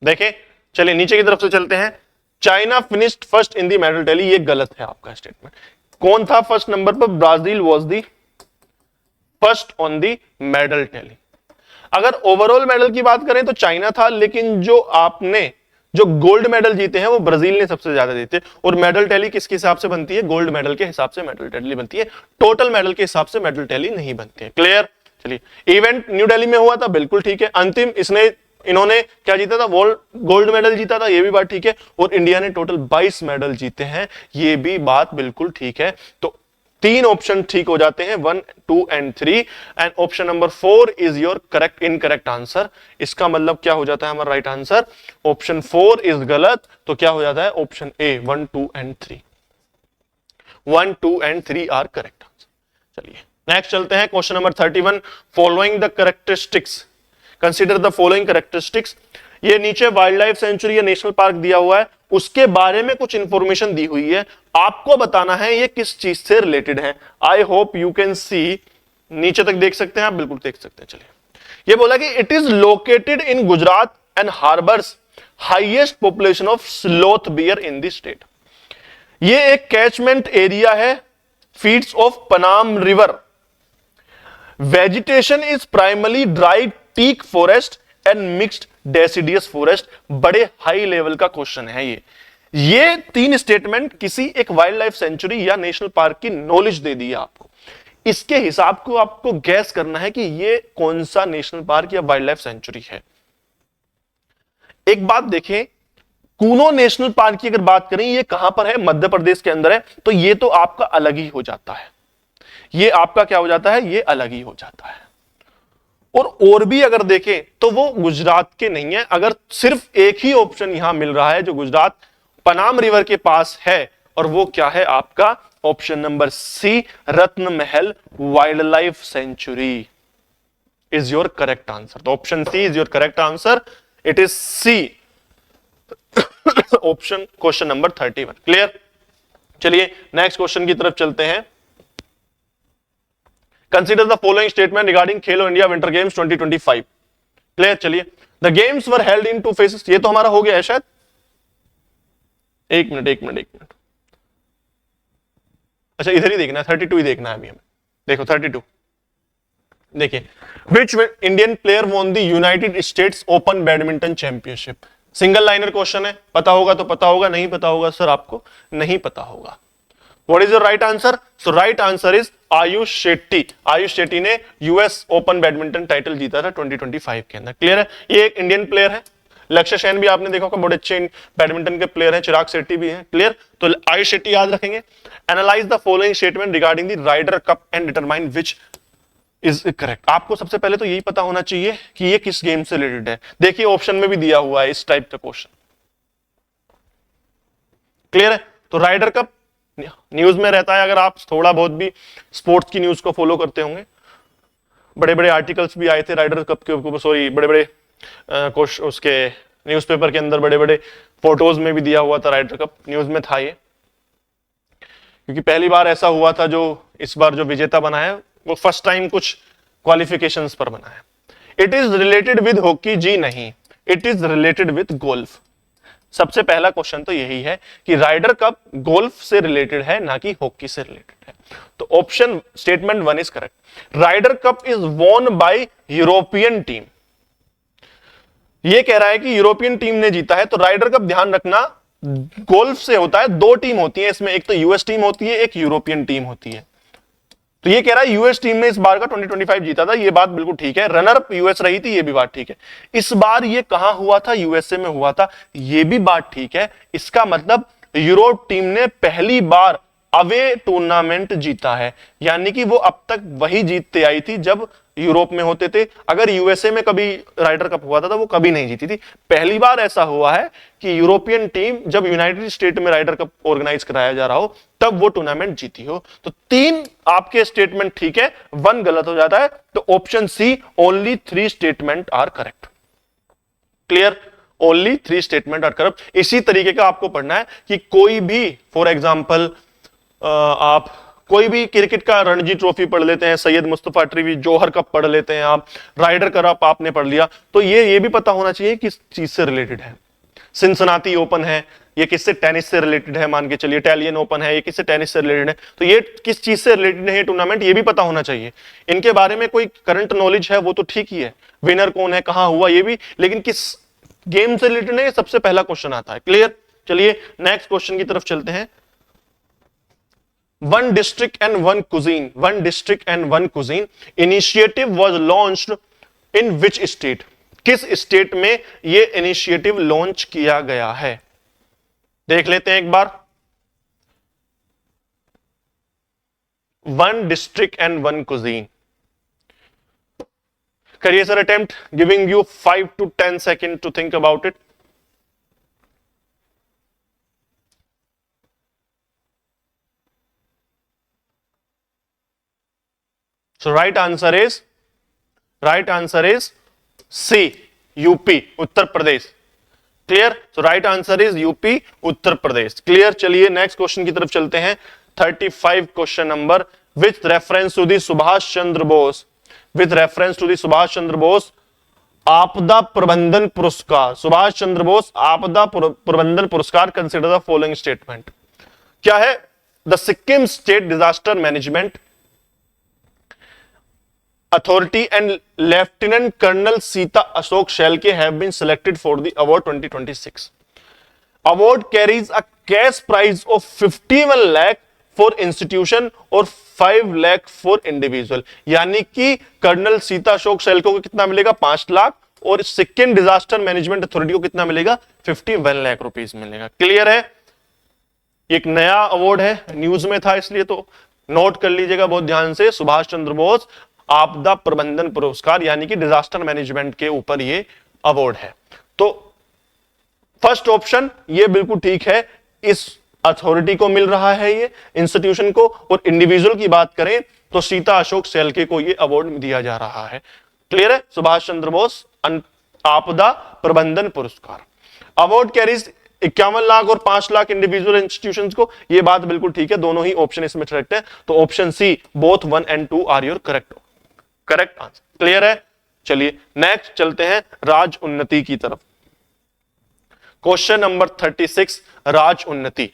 देखें, चलिए नीचे की तरफ से चलते हैं। China finished first in the medal tally, ये गलत है आपका स्टेटमेंट। कौन था फर्स्ट नंबर पर? Brazil was the first on the medal tally. अगर ओवरऑल मेडल की बात करें तो चाइना था, लेकिन जो गोल्ड मेडल जीते हैं वो ब्राजील ने सबसे ज्यादा जीते। और मेडल टैली किसके हिसाब से बनती है? गोल्ड मेडल के हिसाब से मेडल टैली बनती है, टोटल मेडल के हिसाब से मेडल टैली नहीं बनती है। क्लियर? चलिए, इवेंट न्यू दिल्ली में हुआ था, बिल्कुल ठीक है। अंतिम इन्होंने क्या जीता था? गोल्ड मेडल जीता था, ये भी बात ठीक है। और इंडिया ने टोटल 22 मेडल जीते हैं, ये भी बात बिल्कुल ठीक है। तो 3 ऑप्शन ठीक हो जाते हैं, 1 2 and 3 and option number 4 is your correct incorrect answer. इसका मतलब क्या हो जाता है हमारा राइट आंसर? ऑप्शन 4 इज गलत, तो क्या हो जाता है? Option A 1 2 and 3। 1 2 and 3 are correct answer. चलिए नेक्स्ट चलते हैं, question number 31। Following the characteristics, consider the following characteristics. ये नीचे वाइल्ड लाइफ सेंचुरी या नेशनल पार्क दिया हुआ है, उसके बारे में कुछ इंफॉर्मेशन दी हुई है, आपको बताना है ये किस चीज से रिलेटेड है। आई होप यू कैन सी, नीचे तक देख सकते हैं आप? बिल्कुल देख सकते हैं। चलिए, ये बोला कि it is located in Gujarat and harbours highest population of sloth bear in the state. ये एक कैचमेंट एरिया है, feeds off Panam river. Vegetation is primarily dry teak forest and mixed deciduous forest. बड़े हाई लेवल का क्वेश्चन है ये 3 स्टेटमेंट किसी एक वाइल्ड लाइफ सेंचुरी या नेशनल पार्क की नॉलेज दे दी है आपको। इसके हिसाब को आपको गैस करना है कि ये कौन सा नेशनल पार्क या वाइल्ड लाइफ सेंचुरी है। एक बात देखें, कूनो नेशनल पार्क की अगर बात करें, ये कहां पर है? मध्य प्रदेश के अंदर है, तो ये तो आपका अलग ही हो जाता है। ये आपका क्या हो जाता है? ये अलग ही हो जाता है। और भी अगर देखें तो वो गुजरात के नहीं है। अगर सिर्फ एक ही ऑप्शन यहां मिल रहा है जो गुजरात पनाम रिवर के पास है, और वो क्या है आपका? Option number C, Ratan Mahal wild life sanctuary is your correct answer. तो option C is your correct answer, it is C option, question number 31। Clear? चलिए नेक्स्ट क्वेश्चन की तरफ चलते हैं। Consider the following statement regarding Khelo India winter games 2025। Clear? चलिए, the games were held in 2 phases. ये तो हमारा हो गया है शायद। एक मिनट। अच्छा, इधर ही देखना है, 32 ही देखना है अभी हमें। देखो 32 देखिए, विच Indian player won the United states open badminton championship. Single liner question है, पता होगा तो पता होगा, नहीं पता होगा सर आपको नहीं पता होगा। What is your right answer? So right answer is Ayush Shetty. Ayush Shetty ने यूएस ओपन बैडमिंटन टाइटल जीता था 2025 के अंदर। क्लियर है? ये एक इंडियन प्लेयर है। लक्ष्य सेन भी आपने देखा होगा, बड़े अच्छे बैडमिंटन के प्लेयर हैं। चिराग शेट्टी भी हैं। क्लियर? तो आयुष शेट्टी याद रखेंगे। Analyse the following statement regarding the Ryder cup and determine which is correct. आपको सबसे पहले तो यही पता होना चाहिए कि ये किस गेम से रिलेटेड है। देखिए ऑप्शन में भी दिया हुआ है इस टाइप का क्वेश्चन। क्लियर है? तो राइडर कप न्यूज में रहता है, अगर आप थोड़ा बहुत भी स्पोर्ट्स की न्यूज को फॉलो करते होंगे, बड़े बड़े आर्टिकल्स भी आए थे राइडर कप के ऊपर। सॉरी, बड़े बड़े उसके न्यूज़पेपर के अंदर बड़े बड़े फोटोज में भी दिया हुआ था। राइडर कप न्यूज में था ये। क्योंकि पहली बार ऐसा हुआ था, जो इस बार जो विजेता बना है वो फर्स्ट टाइम कुछ क्वालिफिकेशंस पर बना है। It is related with hockey जी नहीं, it is related with golf. सबसे पहला क्वेश्चन तो यही है कि राइडर कप गोल्फ से रिलेटेड है, ना कि हॉकी से रिलेटेड है। तो option statement 1 is correct. Ryder Cup is won by European team. ये कह रहा है कि यूरोपियन टीम ने जीता है। तो राइडर कप ध्यान रखना गोल्फ से होता है, दो टीम होती है इसमें, एक तो यूएस टीम होती है, एक यूरोपियन टीम होती है। तो ये कह रहा है यूएस टीम ने इस बार का 2025 जीता था, ये बात बिल्कुल ठीक है। रनर अप यूएस रही थी, ये भी बात ठीक है। इस बार ये कहां हुआ था? यूएसए में हुआ था, ये भी बात ठीक है। इसका मतलब यूरोप टीम ने पहली बार अवे टूर्नामेंट जीता है, यानी कि वो अब तक वही जीतते आई थी जब यूरोप में होते थे। अगर यूएसए में कभी राइडर कप हुआ था तो वो कभी नहीं जीती थी। पहली बार ऐसा हुआ है कि यूरोपियन टीम जब यूनाइटेड स्टेट में राइडर कप ऑर्गेनाइज कराया जा रहा हो तब वो टूर्नामेंट जीती हो। तो 3 आपके स्टेटमेंट ठीक है, 1 गलत हो जाता है। तो option C, only 3 statement are correct. Clear? Only 3 statement are correct. इसी तरीके का आपको पढ़ना है कि कोई भी, फॉर एग्जाम्पल आप कोई भी क्रिकेट का रणजी ट्रॉफी पढ़ लेते हैं, सैयद मुस्तफा ट्रॉफी, जौहर कप पढ़ लेते हैं आप, राइडर कप आपने पढ़ लिया, तो ये भी पता होना चाहिए किस चीज से रिलेटेड है। सिंसिनाटी ओपन है, ये किससे? टेनिस से रिलेटेड है। मान के चलिए इटालियन ओपन है, ये किससे? टेनिस से रिलेटेड है। तो ये किस चीज से रिलेटेड है टूर्नामेंट, ये भी पता होना चाहिए। इनके बारे में कोई करंट नॉलेज है वो तो ठीक ही है, विनर कौन है, कहां हुआ, ये भी, लेकिन किस गेम से रिलेटेड है, ये सबसे पहला क्वेश्चन आता है। क्लियर? चलिए नेक्स्ट क्वेश्चन की तरफ चलते हैं। One district and one cuisine. One district and one cuisine initiative was launched in which state? किस स्टेट में ये इनिशिएटिव लॉन्च किया गया है? देख लेते हैं एक बार। One district and one cuisine. करिए sir attempt, giving you 5 to 10 seconds to think about it. So right answer is C, UP, Uttar Pradesh. Clear? So right answer is UP, Uttar Pradesh. Clear? चलिए नेक्स्ट क्वेश्चन की तरफ चलते हैं। 35 question number, with reference to the Subhash Chandra Bose, with reference to the Subhash Chandra Bose आपदा प्रबंधन पुरस्कार, सुभाष चंद्र बोस आपदा प्रबंधन पुरस्कार, कंसिडर द फॉलोइंग स्टेटमेंट। क्या है? The Sikkim state disaster management Authority and Lieutenant Colonel Sita Ashok Shelke have been selected for the award 2026. Award carries a cash prize of 51 lakh for institution और 5 lakh for individual. यानी कि कर्नल सीता अशोक शैलको को कितना मिलेगा? 5 लाख, और सिक्किम डिजास्टर मैनेजमेंट अथॉरिटी को कितना मिलेगा? 51 लाख रुपीस मिलेगा। क्लियर है? एक नया अवार्ड है, न्यूज में था इसलिए तो नोट कर लीजिएगा बहुत ध्यान से। सुभाष चंद्र बोस आपदा प्रबंधन पुरस्कार, यानी कि डिजास्टर मैनेजमेंट के ऊपर ये अवार्ड है। तो फर्स्ट ऑप्शन ये बिल्कुल ठीक है, इस अथॉरिटी को मिल रहा है ये, इंस्टीट्यूशन को। और इंडिविजुअल की बात करें तो सीता अशोक शैलके को ये अवार्ड दिया जा रहा है। क्लियर है? सुभाष चंद्र बोस आपदा प्रबंधन पुरस्कार। अवार्ड कैरीज 51 लाख और 5 लाख इंडिविजुअल इंस्टीट्यूशंस को, ये बात बिल्कुल ठीक है, दोनों ही ऑप्शन इसमें करेक्ट है। तो option C, both 1 and 2 are your correct answer. Clear है? चलिए नेक्स्ट चलते हैं राज उन्नति की तरफ। क्वेश्चन नंबर 36 राज उन्नति,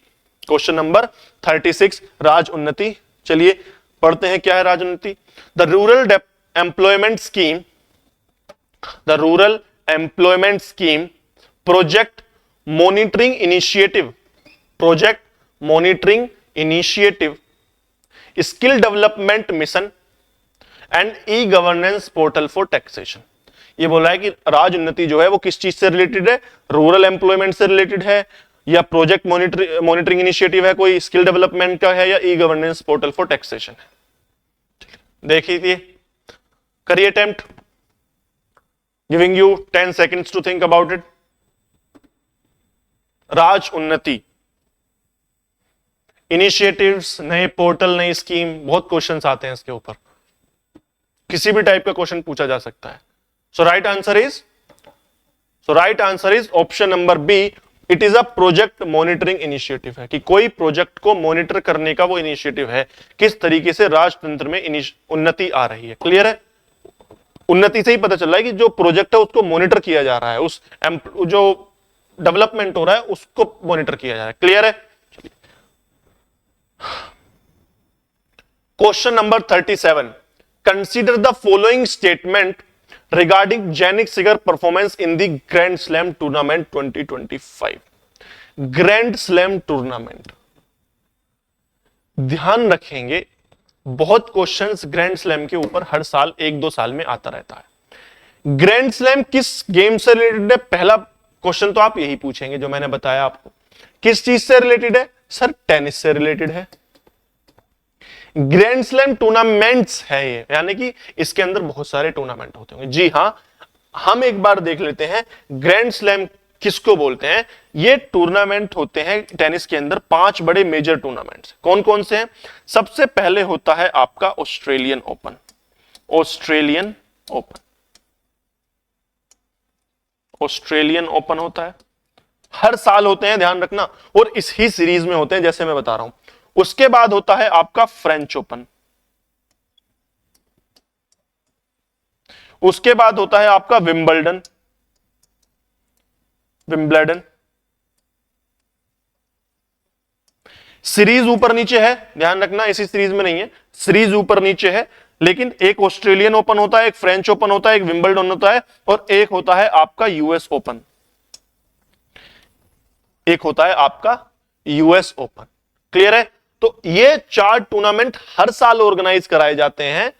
क्वेश्चन नंबर 36 राज उन्नति। चलिए पढ़ते हैं क्या है राज उन्नति। The rural employment scheme, the rural employment scheme project monitoring initiative, project monitoring initiative, skill development mission and E governance portal for taxation. ये बोला है कि राज उन्नति जो है वो किस चीज से रिलेटेड है? रूरल एम्प्लॉयमेंट से रिलेटेड है, या प्रोजेक्ट मॉनिटरिंग इनिशिएटिव है, कोई स्किल डेवलपमेंट का है, या E governance portal for taxation है। देखिए, करिए attempt, giving you 10 seconds to think about it. Raj Unnati, initiatives, नए पोर्टल, नई स्कीम, बहुत क्वेश्चंस आते हैं इसके ऊपर, किसी भी टाइप का क्वेश्चन पूछा जा सकता है। सो right answer is option number B, it is a project monitoring initiative है, कि कोई प्रोजेक्ट को मॉनिटर करने का वो इनिशिएटिव है, किस तरीके से राजतंत्र में उन्नति आ रही है। क्लियर है? उन्नति से ही पता चल रहा है कि जो प्रोजेक्ट है उसको मॉनिटर किया जा रहा है, उस जो डेवलपमेंट हो रहा है उसको मॉनिटर किया जा रहा है। क्लियर है? Question number 37, consider the following statement regarding Jannik Sinner performance in the grand slam tournament 2025। Grand slam tournament, ध्यान रखेंगे बहुत क्वेश्चंस ग्रैंड स्लैम के ऊपर हर साल 1-2 साल में आता रहता है। ग्रैंड स्लैम किस गेम से रिलेटेड है? पहला क्वेश्चन तो आप यही पूछेंगे जो मैंने बताया आपको। किस चीज से रिलेटेड है? सर टेनिस से रिलेटेड है। ग्रैंड स्लैम टूर्नामेंट्स है ये, यानी कि इसके अंदर बहुत सारे टूर्नामेंट होते होंगे। जी हां, हम एक बार देख लेते हैं ग्रैंड स्लैम किसको बोलते हैं। ये टूर्नामेंट होते हैं टेनिस के अंदर 5 बड़े मेजर टूर्नामेंट्स। कौन कौन से हैं? सबसे पहले होता है आपका Australian open. Australian open, Australian open होता है, हर साल होते हैं, ध्यान रखना, और इस ही सीरीज में होते हैं जैसे मैं बता रहा हूं। उसके बाद होता है आपका फ्रेंच ओपन, उसके बाद होता है आपका विंबलडन, विंबलडन। सीरीज ऊपर नीचे है, ध्यान रखना, इसी सीरीज में नहीं है, सीरीज ऊपर नीचे है, लेकिन एक ऑस्ट्रेलियन ओपन होता है, एक फ्रेंच ओपन होता है, एक विंबलडन होता है, और एक होता है आपका यूएस ओपन, एक होता है आपका यूएस ओपन। क्लियर है? तो ये 4 टूर्नामेंट हर साल ऑर्गेनाइज कराए जाते हैं,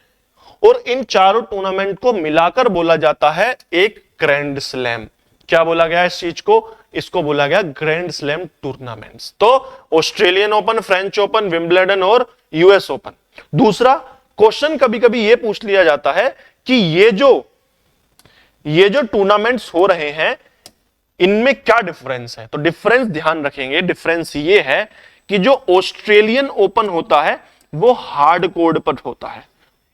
और इन चारों टूर्नामेंट को मिलाकर बोला जाता है एक ग्रैंड स्लैम। क्या बोला गया इस चीज को? इसको बोला गया ग्रैंड स्लैम टूर्नामेंट्स। तो Australian open, French open, Wimbledon और यूएस ओपन। दूसरा क्वेश्चन कभी कभी यह पूछ लिया जाता है कि ये जो टूर्नामेंट्स हो रहे हैं इनमें क्या डिफरेंस है। तो डिफरेंस ध्यान रखेंगे, डिफरेंस ये है कि जो ऑस्ट्रेलियन ओपन होता है वो हार्ड कोर्ट पर होता है।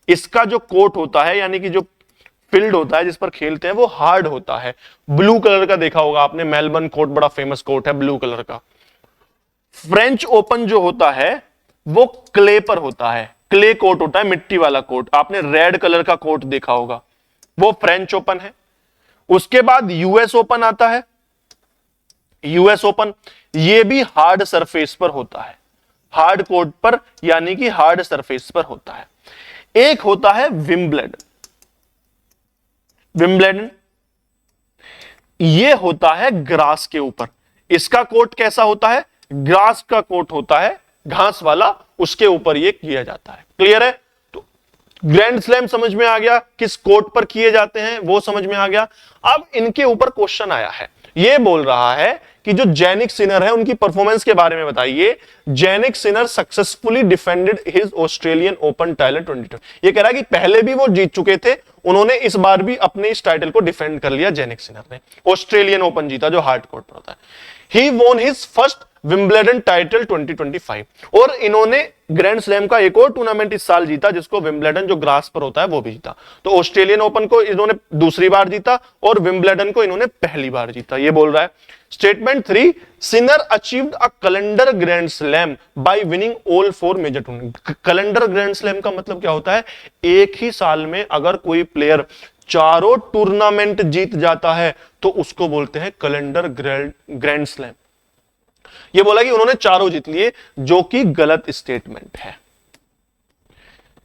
इसका जो कोर्ट होता है, यानी कि जो फील्ड होता है जिस पर खेलते हैं, वो हार्ड होता है। ब्लू कलर का देखा होगा आपने, मेलबर्न कोर्ट बड़ा फेमस कोर्ट है ब्लू कलर का। फ्रेंच ओपन जो होता है वो क्ले पर होता है, क्ले कोर्ट होता है, मिट्टी वाला कोर्ट। आपने रेड कलर का कोर्ट देखा होगा, वो फ्रेंच ओपन है। उसके बाद यूएस ओपन आता है। यूएस ओपन ये भी हार्ड सरफेस पर होता है, हार्ड कोर्ट पर, यानी कि हार्ड सरफेस पर होता है। एक होता है विंबलडन, विंबलडन ये होता है ग्रास के ऊपर। इसका कोर्ट कैसा होता है? ग्रास का कोर्ट होता है, घास वाला, उसके ऊपर ये किया जाता है। क्लियर है? तो ग्रैंड स्लैम समझ में आ गया, किस कोर्ट पर किए जाते हैं वो समझ में आ गया। अब इनके ऊपर क्वेश्चन आया है, ये बोल रहा है कि जो जेनिक सिनर है उनकी परफॉर्मेंस के बारे में बताइए। Jannik Sinner successfully defended his Australian open title 2020। ये कह रहा है कि पहले भी वो जीत चुके थे, उन्होंने इस बार भी अपने इस टाइटल को डिफेंड कर लिया। जेनिक सिनर ने ऑस्ट्रेलियन ओपन जीता जो हार्ड कोर्ट पर होता है। He won his first Wimbledon title 2025। और इन्होंने ग्रैंड स्लैम का एक और टूर्नामेंट इस साल जीता जिसको विंबलडन, जो ग्रास पर होता है, वो भी जीता। तो ऑस्ट्रेलियन ओपन को इन्होंने दूसरी बार जीता और विंबलडन को इन्होंने पहली बार जीता। ये बोल रहा है। Statement 3, Sinner achieved a calendar grand slam by winning all 4 major tournament. Calendar grand slam का मतलब क्या होता है? एक ही साल में अगर कोई प्लेयर चारों टूर्नामेंट जीत जाता है तो उसको बोलते हैं कैलेंडर ग्रैंड स्लैम। ये बोला कि उन्होंने चारों जीत लिए, जो कि गलत स्टेटमेंट है।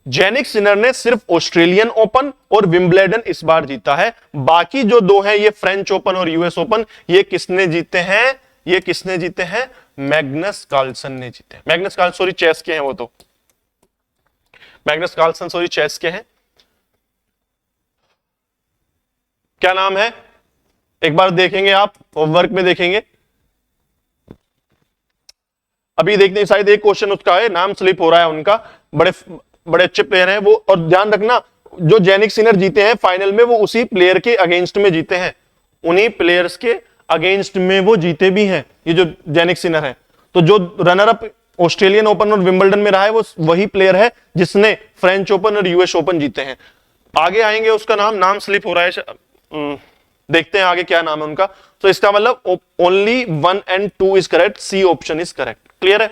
जेनिक सिनर ने सिर्फ ऑस्ट्रेलियन ओपन और विंबलडन इस बार जीता है। बाकी जो 2 हैं, ये फ्रेंच ओपन और यूएस ओपन, ये किसने जीते हैं? ये किसने जीते हैं? मैग्नस कार्लसन ने जीते हैं। मैग्नस कार्लसन सॉरी चेस के हैं, वो तो मैग्नस कार्लसन सॉरी चेस के हैं। क्या नाम है? एक बार देखेंगे, आप होमवर्क में देखेंगे। अभी देखते हैं, शायद एक क्वेश्चन उसका है, नाम स्लिप हो रहा है उनका। बड़े अच्छे प्लेयर हैं वो। और ध्यान रखना, जो जेनिक सिनर जीते हैं फाइनल में, वो उसी प्लेयर के अगेंस्ट में जीते हैं, उन्हीं प्लेयर्स के अगेंस्ट में वो जीते भी हैं, ये जो जेनिक सिनर है। तो जो रनर अप ऑस्ट्रेलियन ओपन और विंबलडन में रहा है, वो वही प्लेयर है जिसने फ्रेंच ओपन और यूएस ओपन जीते हैं। आगे आएंगे, उसका नाम स्लिप हो रहा है। देखते हैं आगे क्या नाम है उनका। तो इसका मतलब only 1 and 2 is correct, C option is correct. Clear है?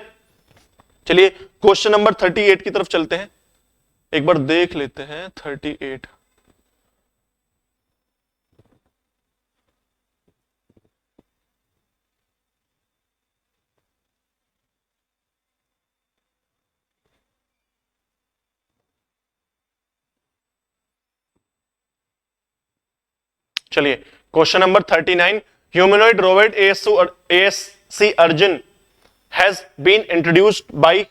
चलिए क्वेश्चन नंबर 38 की तरफ चलते हैं, एक बार देख लेते हैं 38। चलिए question number 39, humanoid robot ASC Arjun has been introduced by,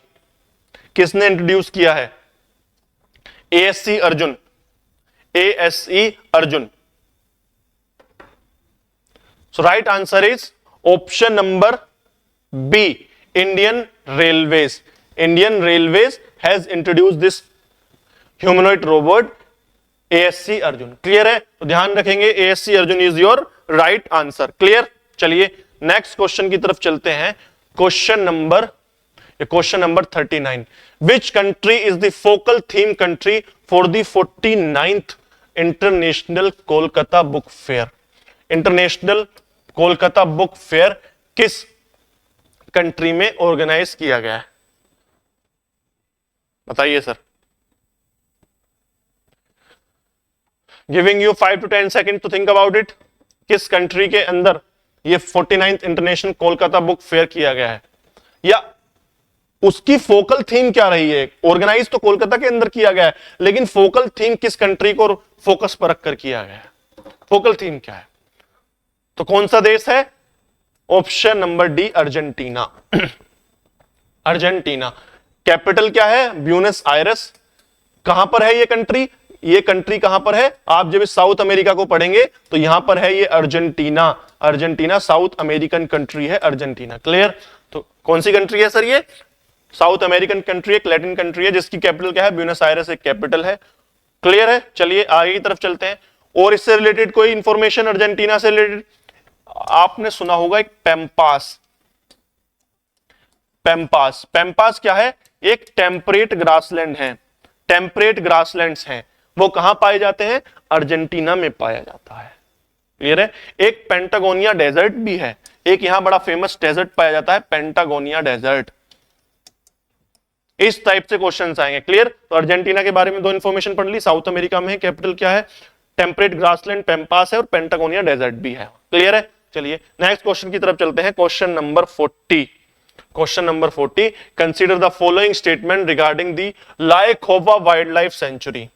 किसने इंट्रोड्यूस किया है? ASC Arjun, ASE Arjun. So right answer is option number B, Indian railways. Indian railways has introduced this humanoid robot ASC Arjun. Clear है? तो ध्यान रखेंगे ASC Arjun is your right answer. Clear? चलिए नेक्स्ट क्वेश्चन की तरफ चलते हैं। Question number 39, which country is the focal theme country for the 49th international Kolkata book fair? International Kolkata book fair किस कंट्री में ऑर्गेनाइज किया गया है? बताइए sir. Giving you 5 to 10 second to think about it. किस कंट्री के अंदर ये 49th international Kolkata book fair किया गया है, या उसकी फोकल थीम क्या रही है? ऑर्गेनाइज तो कोलकाता के अंदर किया गया है, लेकिन फोकल थीम किस कंट्री को फोकस पर रखकर किया गया है? फोकल थीम क्या है? तो कौन सा देश है? Option number D, Argentina. Argentina. Capital क्या है? Buenos Aires. कहां पर है ये कंट्री? ये कंट्री कहां पर है? आप जब साउथ अमेरिका को पढ़ेंगे तो यहां पर है ये Argentina. Argentina south American country है अर्जेंटीना। क्लियर? तो कौन सी कंट्री है सर ये? साउथ अमेरिकन कंट्री, एक लैटिन कंट्री है जिसकी कैपिटल क्या है? ब्यूनस आयरस एक कैपिटल है। क्लियर है? चलिए आगे की तरफ चलते हैं। और इससे रिलेटेड कोई इंफॉर्मेशन अर्जेंटीना से रिलेटेड? आपने सुना होगा एक पैम्पास। पैम्पास, पैम्पास क्या है? एक टेम्परेट ग्रासलैंड है। टेम्परेट ग्रासलैंड्स हैं, वो कहां पाए जाते हैं? अर्जेंटीना में पाया जाता है। क्लियर है? एक पेंटागोनिया डेजर्ट भी है, एक यहां बड़ा फेमस डेजर्ट पाया जाता है, पेंटागोनिया डेजर्ट। इस टाइप से क्वेश्चंस आएंगे। क्लियर? तो अर्जेंटीना के बारे में दो इंफॉर्मेशन पढ़ ली, साउथ अमेरिका में है, कैपिटल क्या है? टेम्परेट ग्रासलैंड पैम्पास है, और पेंटागोनिया डेजर्ट भी है। क्लियर है? चलिए नेक्स्ट क्वेश्चन की तरफ चलते हैं। Question number 40। Question number 40, consider the following statement regarding the Laokhowa wild life sanctuary.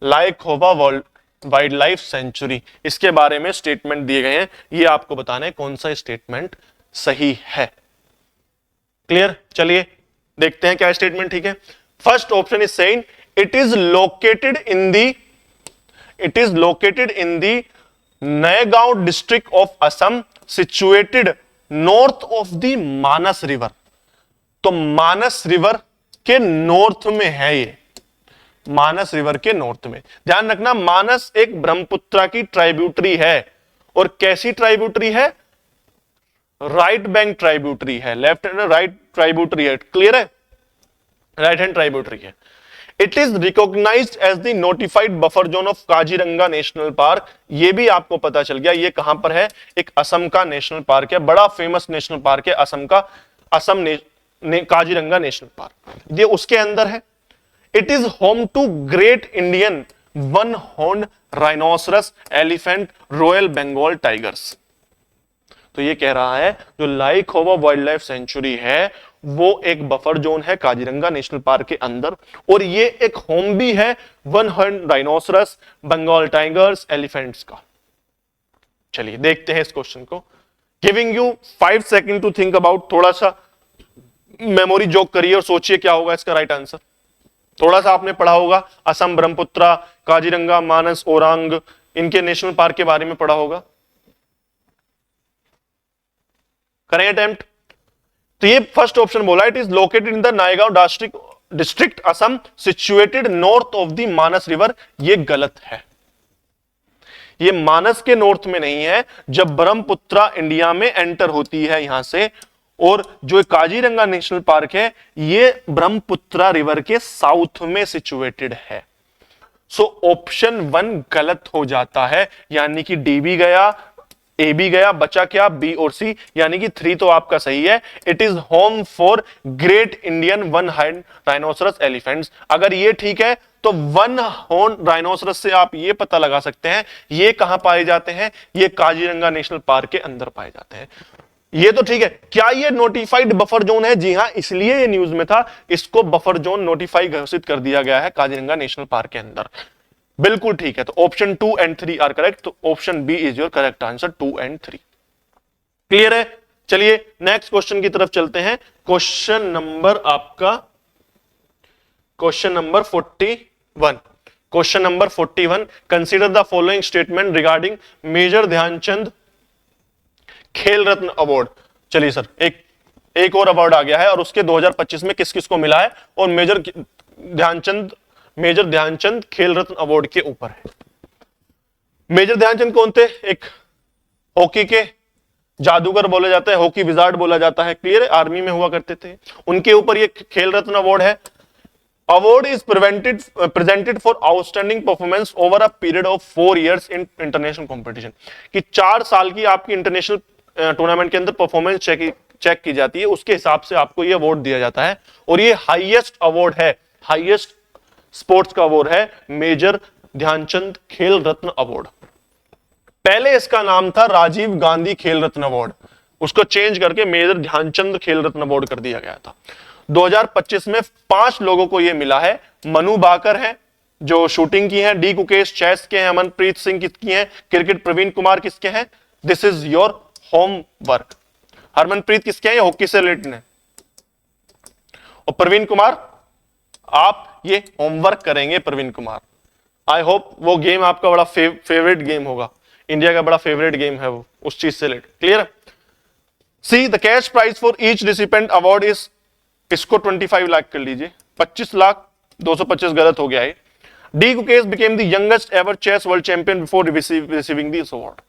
Laokhowa wild life sanctuary, इसके बारे में स्टेटमेंट दिए गए हैं, ये आपको बताना है कौन सा स्टेटमेंट सही है। क्लियर? चलिए देखते हैं क्या स्टेटमेंट ठीक है। First option is saying it is located in the Nagaon district of Assam, situated north of the Manas river. तो मानस रिवर के नॉर्थ में है ये, मानस रिवर के नॉर्थ में। ध्यान रखना, मानस एक ब्रह्मपुत्रा की ट्राइब्यूटरी है, और कैसी ट्राइब्यूटरी है? राइट बैंक ट्राइब्यूटरी है, लेफ्ट हैंड राइट ट्राइब्यूटरी है। क्लियर है? राइट हैंड ट्राइब्यूटरी है। It is recognised as the notified buffer zone of Kaziranga national park. ये भी आपको पता चल गया ये कहां पर है? एक असम का नेशनल पार्क है, बड़ा फेमस नेशनल पार्क है असम का, काजीरंगा नेशनल पार्क, ये उसके अंदर है। It is home to great Indian one horn rhinoceros elephant royal Bengal tigers. तो ये कह रहा है जो लायखोवा वाइल्ड लाइफ सेंचुरी है वो एक बफर जोन है काजीरंगा नेशनल पार्क के अंदर, और ये एक होम भी है one horn rhinoceros, Bengal tigers, elephants का। चलिए देखते हैं इस क्वेश्चन को। Giving you 5 second to think about, थोड़ा सा मेमोरी जोक करिए और सोचिए क्या होगा इसका राइट आंसर। थोड़ा सा आपने पढ़ा होगा असम, ब्रह्मपुत्रा, काजीरंगा, मानस, ओरांग, इनके नेशनल पार्क के बारे में पढ़ा होगा। करें अटेम्प्ट। तो ये फर्स्ट ऑप्शन बोला it is located in the Naigaon district Assam, situated north of the Manas river. ये गलत है, ये मानस के नॉर्थ में नहीं है। जब ब्रह्मपुत्रा इंडिया में एंटर होती है यहां से, और जो काजीरंगा नेशनल पार्क है ये ब्रह्मपुत्रा रिवर के साउथ में सिचुएटेड है। सो ऑप्शन 1 गलत हो जाता है, यानी कि डी भी गया, ए भी गया, बचा क्या, बी और सी, यानी कि 3 तो आपका सही है। It is home for great Indian one horn rhinoceros elephants. अगर ये ठीक है तो वन हॉर्न राइनोसरस से आप ये पता लगा सकते हैं ये कहां पाए जाते हैं, ये काजीरंगा नेशनल पार्क के अंदर पाए जाते हैं। ये तो ठीक है। क्या ये नोटिफाइड बफर जोन है? जी हां, इसलिए ये न्यूज में था, इसको बफर जोन नोटिफाई घोषित कर दिया गया है काजीरंगा नेशनल पार्क के अंदर। बिल्कुल ठीक है, तो ऑप्शन 2 एंड 3 आर करेक्ट, तो option B is your correct answer, 2 and 3। Clear है? चलिए नेक्स्ट क्वेश्चन की तरफ चलते हैं। क्वेश्चन नंबर आपका, question number 41। Question number 41, consider the following statement regarding major Dhyan Chand Khel Ratna award. चलिए सर, एक और अवार्ड आ गया है और उसके 2025 में किस किस को मिला है, और मेजर ध्यानचंद खेल रत्न अवार्ड के ऊपर है। मेजर ध्यानचंद कौन थे? एक हॉकी के जादूगर बोला जाता है, हॉकी विजार्ड बोला जाता है। क्लियर है? आर्मी में हुआ करते थे, उनके ऊपर ये खेल रत्न अवार्ड है। Award is presented for outstanding performance over a period of 4 years in international competition, कि 4 साल की आपकी इंटरनेशनल टूर्नामेंट के अंदर परफॉर्मेंस चेक की जाती है, उसके हिसाब से आपको ये अवार्ड दिया जाता है। और ये हाईएस्ट अवार्ड है, हाईएस्ट स्पोर्ट्स का अवार्ड है, मेजर ध्यानचंद खेल रत्न अवार्ड। पहले इसका नाम था राजीव गांधी खेल रत्न अवार्ड, उसको चेंज करके मेजर ध्यानचंद खेल रत्न अवार्ड कर दिया गया था। 2025 में 5 लोगों को यह मिला है। मनु भाकर है जो शूटिंग की है, डी कुकेश चेस के हैं, अमनप्रीत सिंह किसकी हैं, क्रिकेट प्रवीण कुमार किसके हैं। This is your homework. Harmanpreet किसके हैं? ये हॉकी से रिलेटेड है। और प्रवीण कुमार, आप ये होमवर्क करेंगे। प्रवीण कुमार, आई होप वो गेम आपका बड़ा फेवरेट गेम होगा, इंडिया का बड़ा फेवरेट गेम है वो, उस चीज से related. Clear? See the cash price for each recipient award is, इसको 25 लाख कर लीजिए, 25 लाख 225 गलत हो गया है। D Gukesh became the youngest ever chess world champion before receiving this award.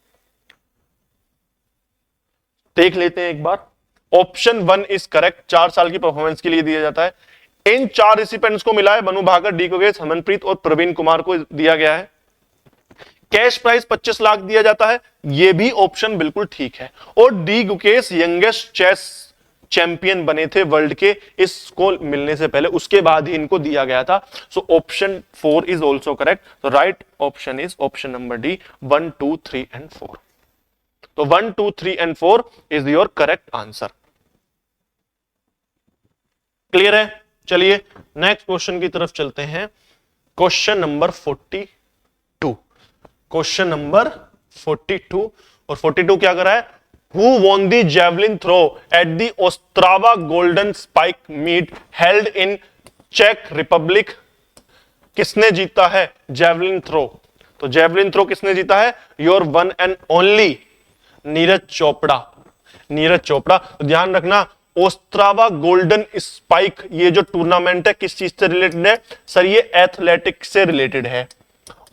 देख लेते हैं एक बार। ऑप्शन 1 इज करेक्ट, 4 साल की परफॉर्मेंस के लिए दिया जाता है। इन 4 रिसिपेंट्स को मिला है, मनु भाकर, डी कुकेश, हरमनप्रीत और प्रवीण कुमार को दिया गया है। कैश प्राइस 25 लाख दिया जाता है, यह भी ऑप्शन बिल्कुल ठीक है। और D Gukesh youngest chess champion बने थे वर्ल्ड के, इसको मिलने से पहले, उसके बाद ही इनको दिया गया था। So option 4 is also correct. तो right option is option number D, 1, 2, 3 and 4। तो 1, 2, 3 and 4 is your correct answer. Clear है? चलिए नेक्स्ट क्वेश्चन की तरफ चलते हैं। Question number 42। क्वेश्चन नंबर 42, और 42 क्या कर रहा है? Who won the javelin throw at the Ostrava Golden Spike meet held in Czech Republic? किसने जीता है जेवलिन थ्रो? तो जेवलिन थ्रो किसने जीता है? Your one and only Neeraj Chopra. Neeraj Chopra. तो ध्यान रखना, ओस्ट्रावा गोल्डन स्पाइक ये जो टूर्नामेंट है किस चीज से रिलेटेड है? सर ये एथलेटिक्स से रिलेटेड है,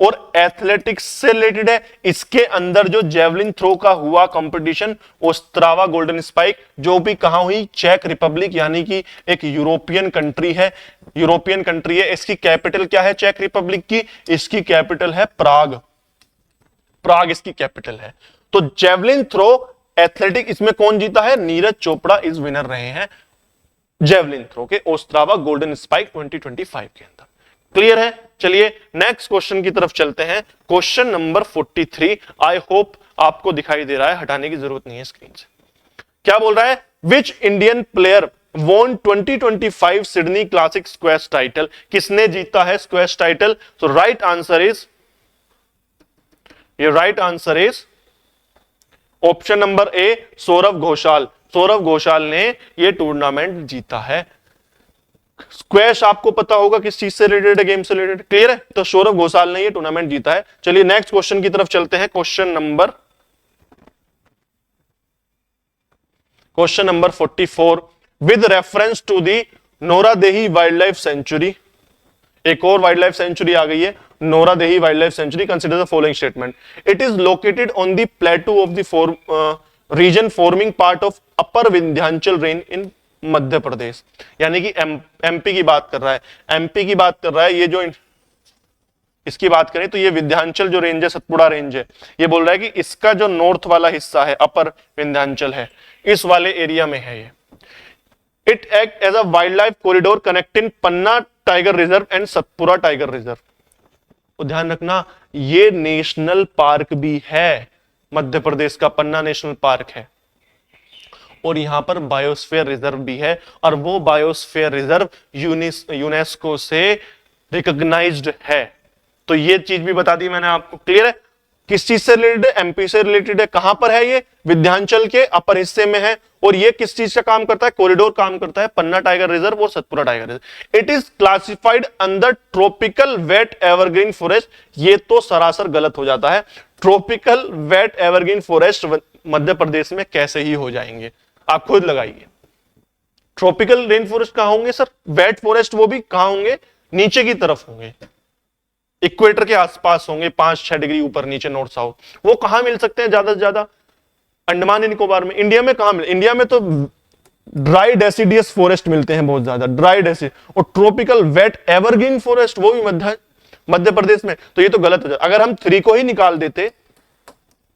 और एथलेटिक्स से रिलेटेड है। इसके अंदर जो जेवलिन थ्रो का हुआ कंपटीशन, ओस्ट्रावा गोल्डन स्पाइक, जो भी कहां हुई? चेक रिपब्लिक, यानी कि एक यूरोपियन कंट्री है, यूरोपियन कंट्री है। इसकी कैपिटल क्या है चेक रिपब्लिक की? इसकी कैपिटल है प्राग। प्राग इसकी कैपिटल है। तो जेवलिन थ्रो एथलेटिक, इसमें कौन जीता है? नीरज चोपड़ा इज विनर रहे हैं जेवलिन थ्रो के ओस्ट्रावा गोल्डन स्पाइक 2025 के अंदर। क्लियर है? चलिए नेक्स्ट क्वेश्चन की तरफ चलते हैं। Question number 43। आई होप आपको दिखाई दे रहा है, हटाने की जरूरत नहीं है स्क्रीन से। क्या बोल रहा है? Which Indian player won 2025 Sydney classic squash title? किसने जीता है स्क्वैश टाइटल? तो राइट आंसर इज, ये right answer is option number A, Saurabh Ghosal. Saurabh Ghosal ने यह टूर्नामेंट जीता है। स्क्वैश आपको पता होगा किस चीज से रिलेटेड है, गेम से रिलेटेड। क्लियर है? तो सौरभ घोषाल ने ये टूर्नामेंट जीता है। चलिए नेक्स्ट क्वेश्चन की तरफ चलते हैं। Question number 44, with reference to the Nauradehi wild life sanctuary. एक और वाइल्ड लाइफ सेंचुरी आ गई है, Nauradehi wild life sanctuary. Consider the following statement. It is located on the plateau of the region forming part of upper Vindhyachal range in Madhya Pradesh. यानी कि एमपी की बात कर रहा है, एमपी की बात कर रहा है। ये जो इसकी बात करें तो ये विंध्याचल जो रेंज है, सतपुड़ा रेंज है, ये बोल रहा है कि इसका जो नॉर्थ वाला हिस्सा है, अपर विंध्याचल है, इस वाले एरिया में है ये। It act as a wild life corridor connecting Panna tiger reserve and Satpura tiger reserve. तो ध्यान रखना, ये नेशनल पार्क भी है, मध्य प्रदेश का पन्ना नेशनल पार्क है, और यहां पर बायोस्फीयर रिजर्व भी है, और वो बायोस्फीयर रिजर्व यूनेस्को से रिकॉग्नाइज्ड है। तो ये चीज भी बता दी मैंने आपको। क्लियर है? किस चीज से रिलेटेड है? एमपी से रिलेटेड है। कहां पर है ये? विंध्याचल के अपर हिस्से में है। और ये किस चीज का काम करता है? कॉरिडोर काम करता है, पन्ना टाइगर रिजर्व और Satpura tiger reserve. It is classified under tropical wet evergreen forest. ये तो सरासर गलत हो जाता है। Tropical wet evergreen forest Madhya Pradesh में कैसे ही हो जाएंगे? आप खुद लगाइए। ट्रॉपिकल रेन फॉरेस्ट कहां होंगे सर? वेट फॉरेस्ट वो भी कहां होंगे? नीचे की तरफ होंगे, इक्वेटर के आसपास होंगे, 5-6 डिग्री ऊपर नीचे, नॉर्थ साउथ। वो कहां मिल सकते हैं ज्यादा से ज्यादा? अंडमान निकोबार में। इंडिया में कहां मिले? इंडिया में तो ड्राई डेसिडियस फॉरेस्ट मिलते हैं बहुत ज्यादा, ड्राई डेसिड। और ट्रॉपिकल वेट एवरग्रीन फॉरेस्ट वो भी मध्य प्रदेश में। तो ये तो गलत हो जाता। अगर हम 3 को ही निकाल देते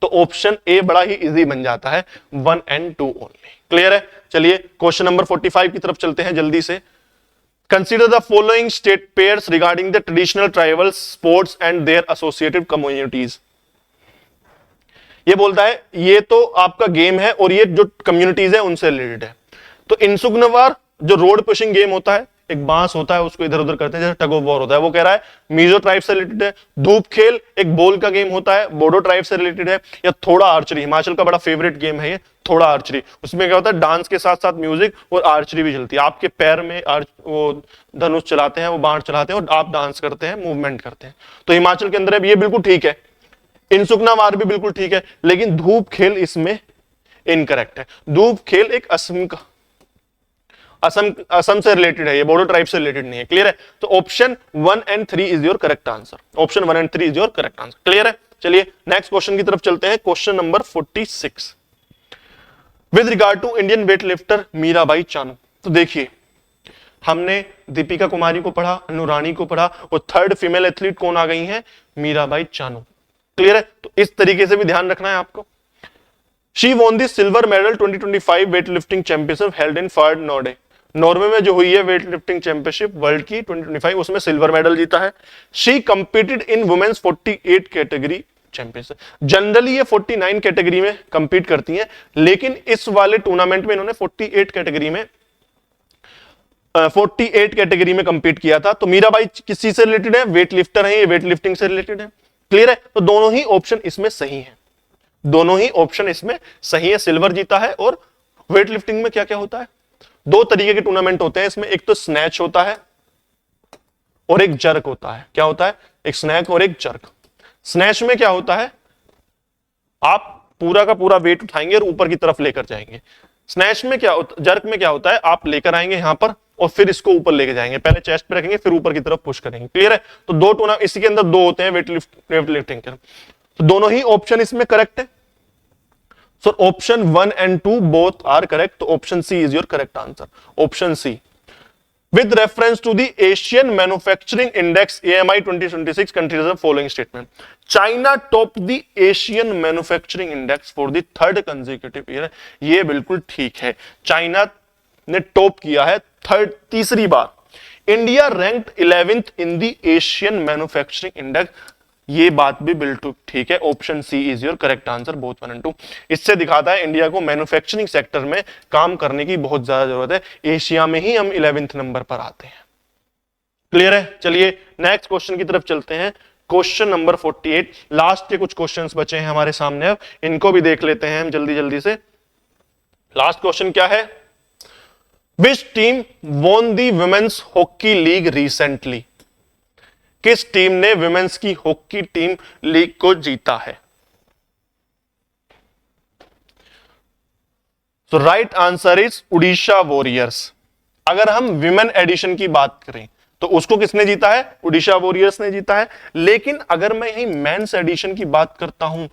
तो ऑप्शन ए बड़ा ही इजी बन जाता है, 1 and 2 ओनली। क्लियर है? चलिए क्वेश्चन नंबर 45 की तरफ चलते हैं जल्दी से। Consider the following state pairs regarding the traditional tribal sports and their associated communities. ये बोलता है ये तो आपका गेम है और ये जो कम्युनिटीज है उनसे रिलेटेड है। तो इंसुगनवार जो रोड पुशिंग गेम होता है, एक बांस होता है उसको इधर उधर करते हैं, जैसे टग ऑफ वॉर होता है, वो कह रहा है मिजो ट्राइब से रिलेटेड है। धूप खेल एक बॉल का गेम होता है, बोडो ट्राइब से रिलेटेड है। या थोड़ा आर्चरी, हिमाचल का बड़ा फेवरेट गेम है ये, थोड़ा आर्चरी। उसमें क्या होता है? डांस के साथ साथ म्यूजिक और आर्चरी भी चलती है। आपके पैर में वो धनुष चलाते हैं, वो बाण चलाते हैं और आप डांस करते हैं, मूवमेंट करते हैं। तो हिमाचल के अंदर है, ये बिल्कुल ठीक है। इंसुकनावार भी बिल्कुल ठीक है, लेकिन धूप खेल इसमें इनकरेक्ट है। धूप खेल एक असम से रिलेटेड है, ये बोडो ट्राइब से रिलेटेड नहीं है। क्लियर है? तो option 1 and 3 is your correct answer. Option 1 and 3 is your correct answer. Clear है? चलिए नेक्स्ट क्वेश्चन की तरफ चलते हैं। Question number 46 with regard to Indian weightlifter Mirabai Chanu. तो देखिए, हमने दीपिका कुमारी को पढ़ा, अनु रानी को पढ़ा, और थर्ड फीमेल एथलीट कौन आ गई है? मीराबाई चानू। क्लियर है? तो इस तरीके से भी ध्यान रखना है आपको। She won the silver medal 2025 weight lifting championship held in Forde Norway. Norway में जो हुई है वेट लिफ्टिंग चैंपियनशिप वर्ल्ड की 2025, उसमें सिल्वर मेडल जीता है। She competed in women's 48 category championship. Generally ये 49 कैटेगरी में कंपीट करती हैं, लेकिन इस वाले टूर्नामेंट में इन्होंने 48 कैटेगरी में कंपीट किया था। तो मीराबाई किस चीज से रिलेटेड है? वेट लिफ्टर है, ये वेट लिफ्टिंग से रिलेटेड है। क्लियर है? तो दोनों ही ऑप्शन इसमें सही है, दोनों ही ऑप्शन इसमें सही है। सिल्वर जीता है। और वेट लिफ्टिंग में क्या क्या होता है? 2 तरीके के टूर्नामेंट होते हैं इसमें, एक तो स्नैच होता है और एक जर्क होता है। क्या होता है? एक स्नैक और एक जर्क। स्नैच में क्या होता है? आप पूरा का पूरा वेट उठाएंगे और ऊपर की तरफ लेकर जाएंगे। स्नैच में क्या होता, जर्क में क्या होता है? आप लेकर आएंगे यहां पर और फिर इसको ऊपर लेके जाएंगे, पहले चेस्ट पे रखेंगे फिर ऊपर की तरफ पुश करेंगे। क्लियर है? तो 2 टूर्नामेंट इसी के अंदर 2 होते हैं वेट लिफ्टिंग के। तो दोनों ही ऑप्शन इसमें करेक्ट है। So option 1 and 2 both are correct. तो option C is your correct answer. Option C. With reference to the Asian Manufacturing Index AMI 2026 considers the following statement. China topped the Asian Manufacturing Index for the 3rd consecutive year. ये बिल्कुल ठीक है, चाइना ने टॉप किया है तीसरी बार। India ranked 11th in the Asian manufacturing index. ये बात भी बिल्कुल ठीक है। Option C is your correct answer, both 1 and 2। इससे दिखाता है इंडिया को मैन्युफैक्चरिंग सेक्टर में काम करने की बहुत ज्यादा जरूरत है। एशिया में ही हम 11th नंबर पर आते हैं। क्लियर है? चलिए नेक्स्ट क्वेश्चन की तरफ चलते हैं। Question number 48। लास्ट के कुछ क्वेश्चंस बचे हैं हमारे सामने, अब इनको भी देख लेते हैं हम जल्दी जल्दी से। लास्ट क्वेश्चन क्या है? Which team won the women's hockey league recently? किस टीम ने विमेंस की हॉकी टीम लीग को जीता है? सो right answer is Orissa warriors. अगर हम विमेन एडिशन की बात करें तो उसको किसने जीता है? उड़ीसा वॉरियर्स ने जीता है। लेकिन अगर मैं यही मेंस एडिशन की बात करता हूं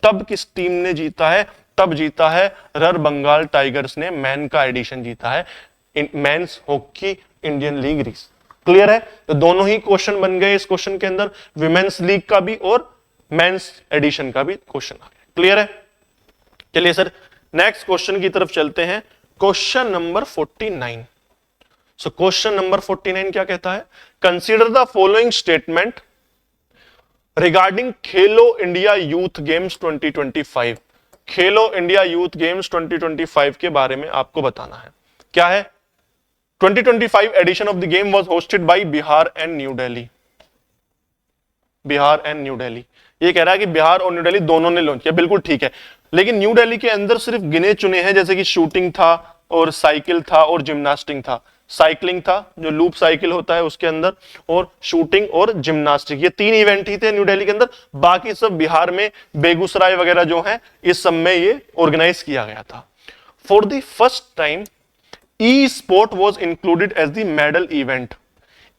तब किस टीम ने जीता है? तब जीता है रर बंगाल टाइगर्स ने, मैन का एडिशन जीता है, men's hockey Indian league clear है? तो दोनों ही क्वेश्चन बन गए इस क्वेश्चन के अंदर, विमेंस लीग का भी और मेंस एडिशन का भी क्वेश्चन आ गया। क्लियर है? चलिए सर नेक्स्ट क्वेश्चन की तरफ चलते हैं, question number 49। So question number 49 क्या कहता है? Consider the following statement regarding Khelo India youth games 2025। Khelo India youth games 2025 के बारे में आपको बताना है। क्या है? 2025 edition of the game was hosted by Bihar and New Delhi. Bihar and New Delhi, ये कह रहा है कि बिहार और न्यू दिल्ली दोनों ने लॉन्च किया, बिल्कुल ठीक है, लेकिन न्यू दिल्ली के अंदर सिर्फ गिने चुने हैं, जैसे कि शूटिंग था और साइकिल था और जिम्नास्टिक था। साइकिलिंग था जो लूप साइकिल होता है उसके अंदर, और शूटिंग और जिम्नास्टिक, ये 3 इवेंट ही थे न्यू दिल्ली के अंदर। बाकी सब बिहार में, बेगूसराय वगैरह जो है इस सब में ये ऑर्गेनाइज किया गया था। For the first time e sport was included as the medal event.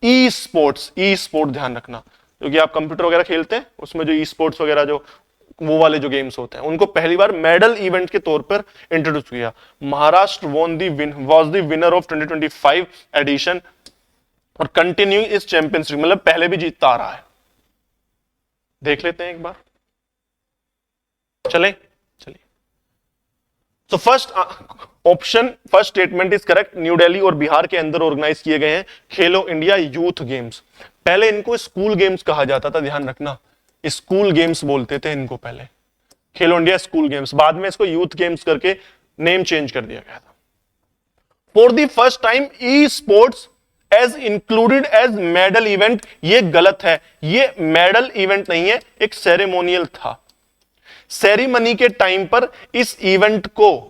E sports, e sport ध्यान रखना, क्योंकि आप कंप्यूटर वगैरह खेलते हैं उसमें जो ई स्पोर्ट्स वगैरह जो वो वाले जो गेम्स होते हैं उनको पहली बार मेडल इवेंट के तौर पर इंट्रोड्यूस किया। Maharashtra was the winner of 2025 edition और कंटिन्यूइंग इस चैंपियनशिप, मतलब पहले भी जीतता आ रहा है। देख लेते हैं एक बार, चलिए। तो first option, first statement is correct. New Delhi और बिहार के अंदर ऑर्गेनाइज किए गए हैं खेलो इंडिया यूथ गेम्स। पहले इनको स्कूल गेम्स कहा जाता था, ध्यान रखना, स्कूल गेम्स बोलते थे इनको पहले, खेलो इंडिया स्कूल गेम्स, बाद में इसको यूथ गेम्स करके नेम चेंज कर दिया गया था। For the first time e sports as included as medal event, ये गलत है, ये मेडल इवेंट नहीं है, एक सेरेमोनियल था। सेरेमनी के टाइम पर इस इवेंट को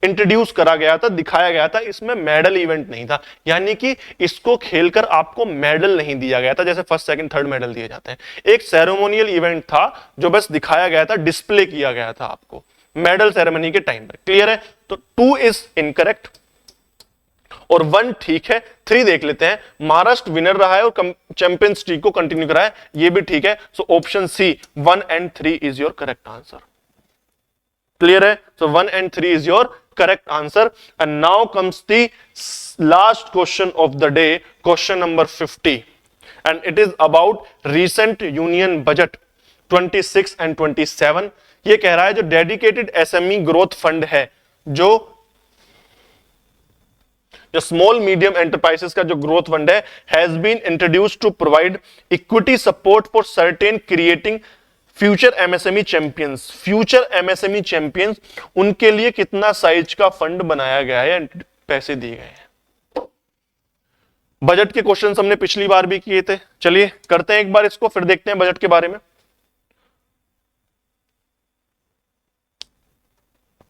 इंट्रोड्यूस करा गया था, दिखाया गया था, इसमें मेडल इवेंट नहीं था, यानी कि इसको खेलकर आपको मेडल नहीं दिया गया था जैसे फर्स्ट सेकंड थर्ड मेडल दिए जाते हैं। एक सेरेमोनियल इवेंट था जो बस दिखाया गया था, डिस्प्ले किया गया था आपको मेडल सेरेमनी के टाइम पर। क्लियर है? तो 2 इज इनकरेक्ट और 1 ठीक है। 3 देख लेते हैं, महाराष्ट्र विनर रहा है और चैंपियन स्ट्रीक को कंटिन्यू करा है, ये भी ठीक है। So option C 1 and 3 is your correct answer. Clear है? So 1 and 3 is your correct answer. And now comes the last question of the day, question number 50, and it is about recent union budget 26 and 27. ये कह रहा है जो डेडिकेटेड एसएमई ग्रोथ फंड है, जो स्मॉल मीडियम एंटरप्राइजेस का जो ग्रोथ फंड है, has been introduced to provide equity support for certain creating future MSME champions. Future MSME champions, उनके लिए कितना साइज का फंड बनाया गया है, पैसे दिए गए हैं। बजट के क्वेश्चंस हमने पिछली बार भी किए थे, चलिए करते हैं एक बार इसको, फिर देखते हैं बजट के बारे में।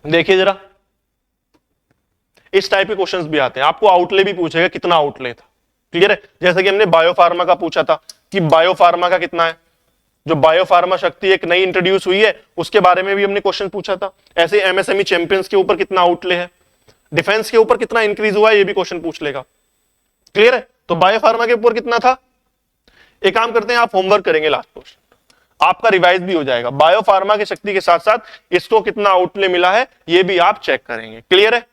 देखिए जरा, इस टाइप के क्वेश्चंस भी आते हैं, आपको आउटले भी पूछेगा कितना आउटले था। क्लियर है? जैसे कि हमने बायोफार्मा का पूछा था कि बायोफार्मा का कितना है, जो बायोफार्मा शक्ति एक नई इंट्रोड्यूस हुई है उसके बारे में भी हमने क्वेश्चन पूछा था। ऐसे एमएसएमई चैंपियंस के ऊपर कितना आउटले है, डिफेंस के ऊपर कितना इंक्रीज हुआ है, ये भी क्वेश्चन पूछ लेगा। क्लियर है? तो बायोफार्मा के ऊपर कितना था, एक काम करते हैं, आप होमवर्क करेंगे, लास्ट क्वेश्चन आपका रिवाइज भी हो जाएगा। बायोफार्मा की शक्ति के साथ साथ इसको कितना आउटले मिला है ये भी आप चेक करेंगे। क्लियर है?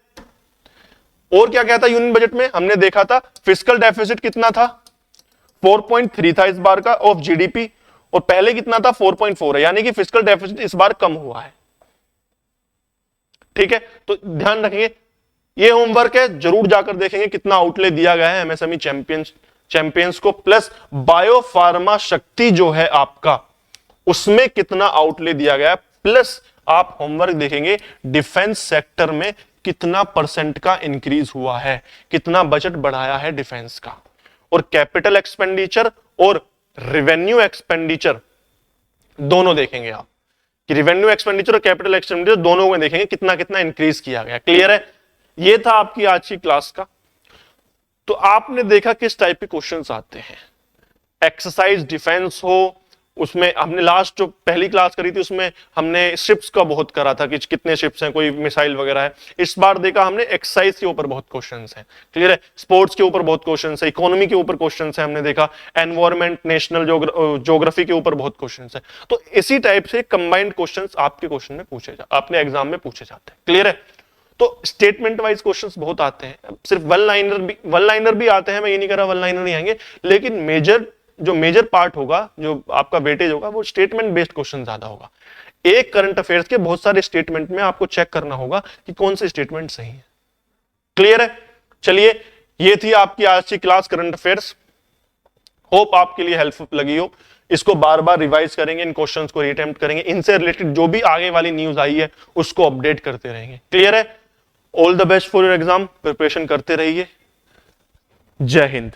और क्या कहता यूनियन बजट में, हमने देखा था फिस्कल डेफिसिट कितना था, 4.3 था इस बार का ऑफ जीडीपी, और पहले कितना था 4.4 है, यानी कि फिस्कल डेफिसिट इस बार कम हुआ है। ठीक है? तो ध्यान रखेंगे, ये होमवर्क है, जरूर जाकर देखेंगे कितना आउटले दिया गया है एमएसएमई चैंपियंस को, प्लस बायोफार्मा शक्ति जो है आपका उसमें कितना आउटले दिया गया है, प्लस आप होमवर्क देखेंगे डिफेंस सेक्टर में कितना परसेंट का इंक्रीज हुआ है, कितना बजट बढ़ाया है डिफेंस का, और कैपिटल एक्सपेंडिचर और रेवेन्यू एक्सपेंडिचर दोनों देखेंगे आप, कि रेवेन्यू एक्सपेंडिचर और कैपिटल एक्सपेंडिचर दोनों में देखेंगे कितना कितना इंक्रीज किया गया। क्लियर है? ये था आपकी आज की क्लास का। तो आपने देखा किस टाइप के क्वेश्चंस आते हैं, एक्सरसाइज डिफेंस हो, उसमें हमने लास्ट जो पहली क्लास करी थी उसमें हमने शिप्स का बहुत करा था कि कितने शिप्स हैं, कोई मिसाइल वगैरह है। इस बार देखा हमने एक्सरसाइज के ऊपर बहुत क्वेश्चंस हैं। क्लियर है? स्पोर्ट्स के ऊपर बहुत क्वेश्चंस है, इकोनॉमी के ऊपर क्वेश्चंस है, हमने देखा एनवायरमेंट, नेशनल ज्योग्राफी के ऊपर बहुत क्वेश्चंस है। तो इसी टाइप से कंबाइंड क्वेश्चंस आपके क्वेश्चन में पूछे आपने एग्जाम में पूछे जाते हैं। क्लियर है? तो स्टेटमेंट वाइज क्वेश्चंस बहुत आते हैं, सिर्फ वन लाइनर भी आते हैं, मैं ये नहीं कह रहा वन लाइनर नहीं आएंगे, लेकिन मेजर पार्ट होगा, जो आपका वेटेज होगा, वो स्टेटमेंट बेस्ड क्वेश्चन ज्यादा होगा। एक करंट अफेयर्स के बहुत सारे स्टेटमेंट में आपको चेक करना होगा कि कौन से स्टेटमेंट सही है। क्लियर है? चलिए, ये थी आपकी आज की क्लास करंट अफेयर्स। होप आपके लिए हेल्पफुल लगी हो। इसको बार बार रिवाइज करेंगे, इन क्वेश्चंस को रीअटेम्प्ट करेंगे, इनसे रिलेटेड जो भी आगे वाली न्यूज आई है उसको अपडेट करते रहेंगे। क्लियर है? All the best for your exam, preparation करते रहिए। जय हिंद।